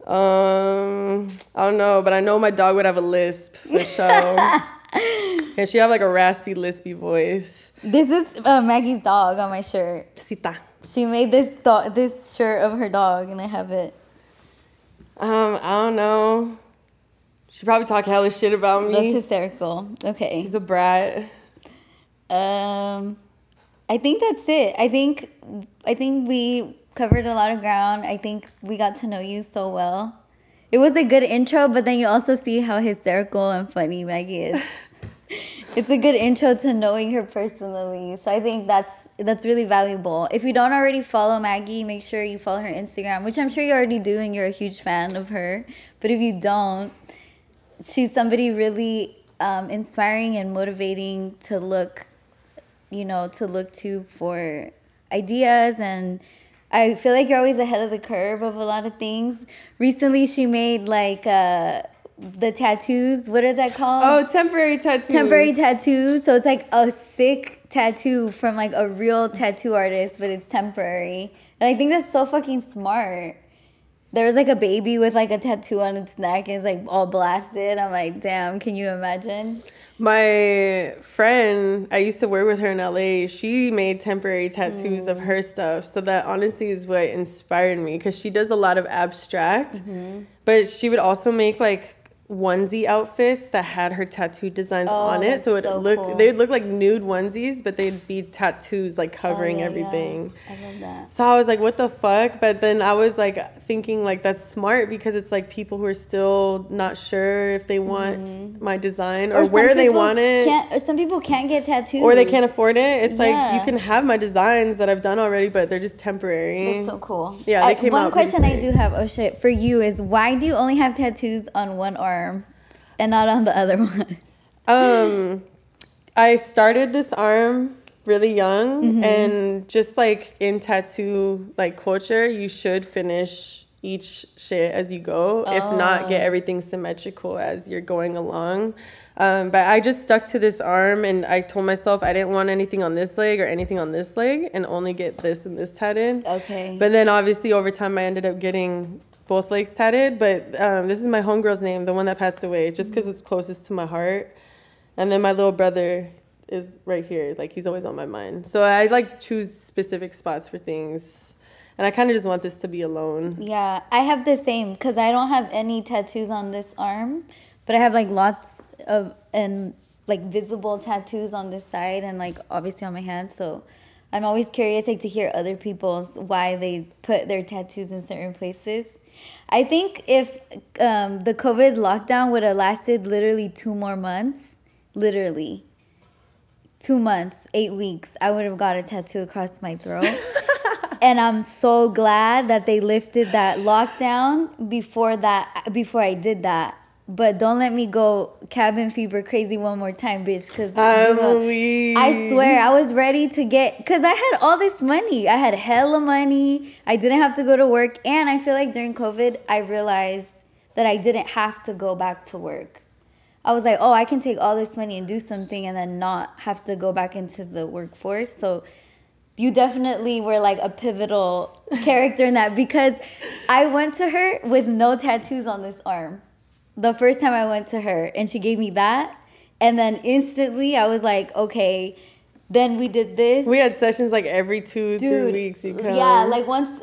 I don't know, but I know my dog would have a lisp for sure. And she have like a raspy, lispy voice. This is Maggie's dog on my shirt. Sita. She made this shirt of her dog, and I have it. I don't know. She probably talk hella shit about me. That's hysterical. Okay. She's a brat. I think that's it. I think we covered a lot of ground. I think we got to know you so well. It was a good intro, but then you also see how hysterical and funny Maggie is. It's a good intro to knowing her personally. So I think that's really valuable. If you don't already follow Maggie, make sure you follow her Instagram, which I'm sure you already do and you're a huge fan of her. But if you don't, she's somebody really inspiring and motivating to look to for ideas, and I feel like you're always ahead of the curve of a lot of things. Recently, she made like the tattoos. What is that called? Oh, temporary tattoos. Temporary tattoos. So it's like a sick tattoo from like a real tattoo artist, but it's temporary. And I think that's so fucking smart. There was like a baby with like a tattoo on its neck, and it's like all blasted. I'm like, damn, can you imagine? My friend, I used to work with her in LA. She made temporary tattoos of her stuff. So that honestly is what inspired me, because she does a lot of abstract. But she would also make like onesie outfits that had her tattoo designs on it. So cool. They'd look like nude onesies, but they'd be tattoos like covering everything. Yeah. I love that. So I was like, what the fuck? But then I was like thinking like that's smart, because it's like people who are still not sure if they want my design or where they want it. Or some people can't get tattoos. Or they can't afford it. It's like you can have my designs that I've done already, but they're just temporary. That's so cool. Yeah, they came out. One question I do have, for you is, why do you only have tattoos on one arm and not on the other one? I started this arm really young, and just like in tattoo like culture, you should finish each shit as you go. If not, get everything symmetrical as you're going along. But I just stuck to this arm, and I told myself I didn't want anything on this leg or anything on this leg, and only get this and this tatted. Okay. But then obviously over time I ended up getting both legs tatted. But this is my homegirl's name, the one that passed away, just because it's closest to my heart. And then my little brother is right here. Like, he's always on my mind. So I like choose specific spots for things. And I kind of just want this to be alone. Yeah, I have the same, because I don't have any tattoos on this arm, but I have like lots of, and like visible tattoos on this side, and like obviously on my hand. So I'm always curious like to hear other people's, why they put their tattoos in certain places. I think if the COVID lockdown would have lasted literally 2 more months, literally 2 months, 8 weeks, I would have got a tattoo across my throat. And I'm so glad that they lifted that lockdown before I did that. But don't let me go cabin fever crazy one more time, bitch. Because I swear, I was ready to because I had all this money. I had hella money. I didn't have to go to work. And I feel like during COVID, I realized that I didn't have to go back to work. I was like, oh, I can take all this money and do something and then not have to go back into the workforce. So you definitely were like a pivotal character in that, because I went to her with no tattoos on this arm. The first time I went to her, and she gave me that, and then instantly I was like, okay. Then we did this. We had sessions like every 2-3 weeks. You come. Yeah, like once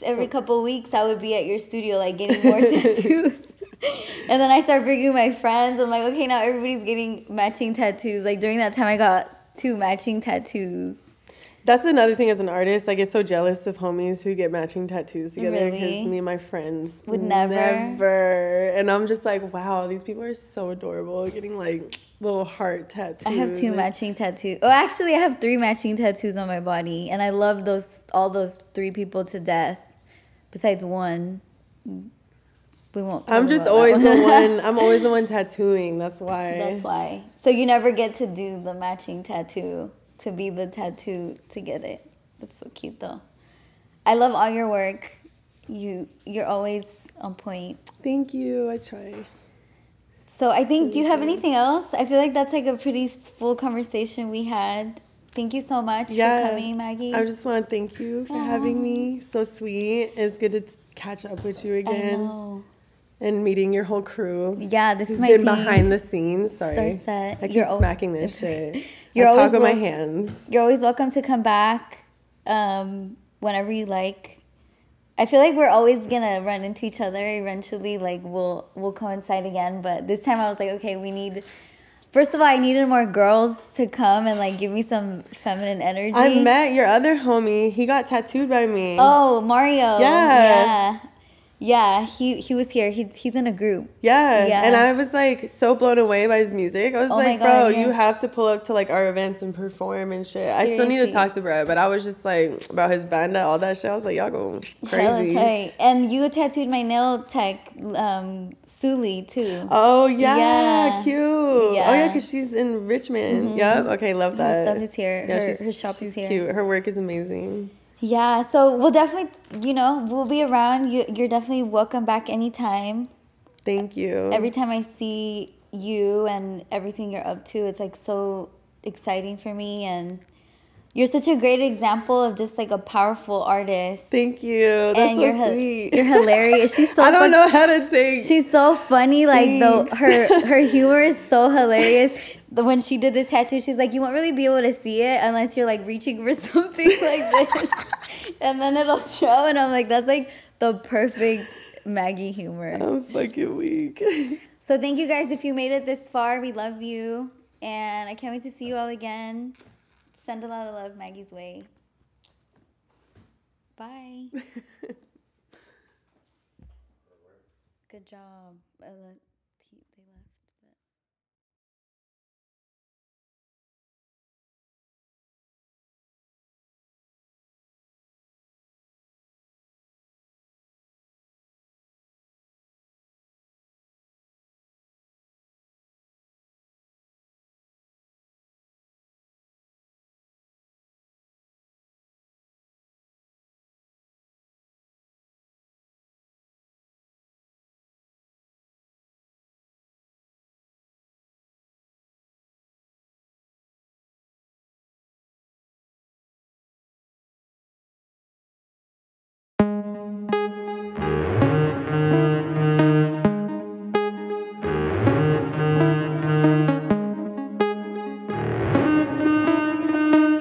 every couple of weeks, I would be at your studio like getting more tattoos. And then I started bringing my friends. I'm like, okay, now everybody's getting matching tattoos. Like during that time, I got 2 matching tattoos. That's another thing as an artist. I get so jealous of homies who get matching tattoos together because Really? me and my friends Would never. And I'm just like, wow, these people are so adorable, getting like little heart tattoos. I have 2 matching tattoos. Oh, actually, I have 3 matching tattoos on my body, and I love all those 3 people to death. Besides one, we won't. I'm just always the one. I'm always the one tattooing. That's why. That's why. So you never get to do the matching tattoo, to be the tattoo to get it. That's so cute, though. I love all your work. You're always on point. Thank you. I try. So I think, do you have anything else? I feel like that's like a pretty full conversation we had. Thank you so much for coming, Maggie. I just want to thank you for having me. So sweet. It's good to catch up with you again. I know. And meeting your whole crew. Yeah, this is my been team. Behind the scenes. Sorry. Set. I keep smacking this shit. I talk with my hands. You're always welcome to come back whenever you like. I feel like we're always gonna run into each other eventually. Like we'll coincide again. But this time I was like, okay, first of all, I needed more girls to come and like give me some feminine energy. I met your other homie. He got tattooed by me. Oh, Mario. Yeah. Yeah, he was here. He's in a group. Yeah. And I was like so blown away by his music. I was like, bro, you have to pull up to like our events and perform and shit. Seriously. I still need to talk to bro, but I was just like about his banda, all that shit. I was like, y'all go crazy. Okay. And you tattooed my nail tech, Suli, too. Oh, yeah. Cute. Yeah. Oh, yeah, because she's in Richmond. Mm-hmm. Yep. Okay, love that. Her stuff is here. Yeah, her shop is here. Cute. Her work is amazing. Yeah, so we'll definitely, we'll be around. You're definitely welcome back anytime. Thank you. Every time I see you and everything you're up to, it's like so exciting for me. And you're such a great example of just like a powerful artist. Thank you. That's and so sweet. You're hilarious. She's so I don't know how to take. She's so funny. Like her humor is so hilarious. When she did this tattoo, she's like, you won't really be able to see it unless you're like reaching for something like this. And then it'll show. And I'm like, that's like the perfect Maggie humor. I'm fucking weak. So thank you guys. If you made it this far, we love you. And I can't wait to see you all again. Send a lot of love Maggie's way. Bye. Good job. They left.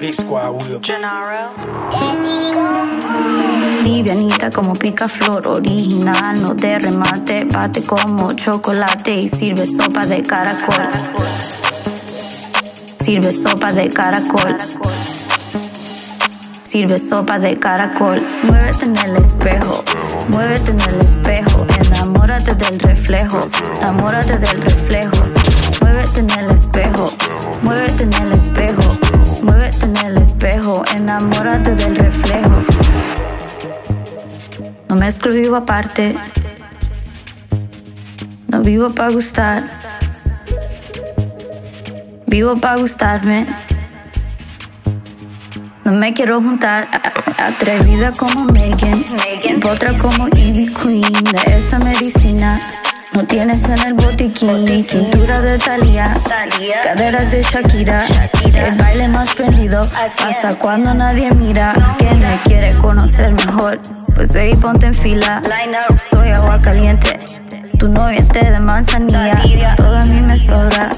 Big squad whip. Gennaro. Livianita como picaflor, original, no de remate, bate como chocolate y sirve sopa de caracol. Sirve sopa de caracol. Sirve sopa de caracol. Muévete en el espejo, muévete en el espejo. Enamórate del reflejo, enamórate del reflejo. Muévete en el espejo, muévete en el espejo. Muévete en el espejo, enamórate del reflejo. No mezclo, vivo aparte. No vivo para gustar. Vivo para gustarme. No me quiero juntar. Atrevida como Megan, potra como Ivy Queen. De esta medicina no tienes en el botiquín. Cintura de Thalía, caderas de Shakira. El baile más prendido hasta cuando nadie mira. ¿Quién me quiere conocer mejor? Pues ve y ponte en fila. Soy agua caliente, tu novia té de manzanilla. Todo a mí me sobra,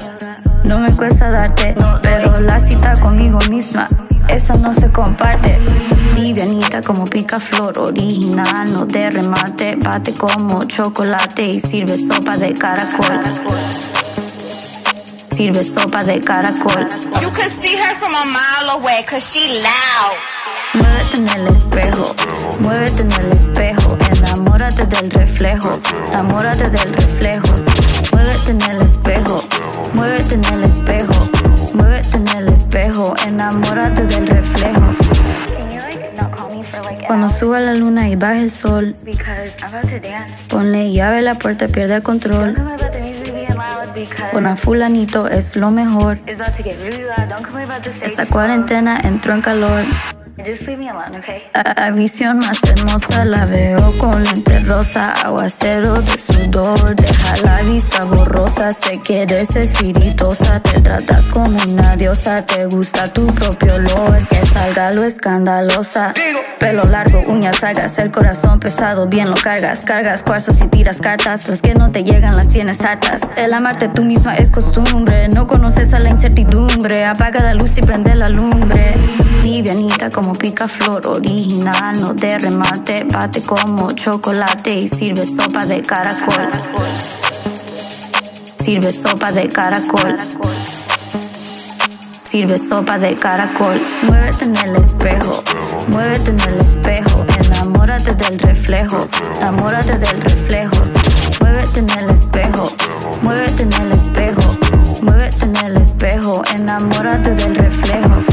no me cuesta darte. Pero la cita conmigo misma, esa no se comparte. Livianita como picaflor, original, no de remate. Bate como chocolate y sirve sopa de caracol. Sirve sopa de caracol. You can see her from a mile away, cause she loud. Muévete en el espejo, muévete en el espejo, enamórate del reflejo, enamórate del reflejo. Muévete en el espejo, muévete en el espejo, muévete en el espejo, enamórate del reflejo. Cuando suba la luna y baje el sol, ponle llave a la puerta, pierde el control. Con a fulanito es lo mejor. Esta cuarentena entró en calor. La visión más hermosa la veo con lente rosa, aguacero de sudor, deja la vista borrosa. Sé que eres espirituosa, te tratas como una diosa, te gusta tu propio olor, que salga lo escandalosa. Pelo largo, uñas sagas, el corazón pesado, bien lo cargas. Cargas cuarzos y tiras cartas, las que no te llegan las tienes hartas. El amarte tú misma es costumbre, no conoces a la incertidumbre. Apaga la luz y prende la lumbre. Livianita como picaflor, original, no de remate. Bate como chocolate y sirve sopa de caracol. Sirve sopa de caracol. Sirve sopa de caracol. Muévete en el espejo, muévete en el espejo, enamórate del reflejo, enamórate del reflejo. Muévete en el espejo, muévete en el espejo, muévete en el espejo, enamórate del reflejo.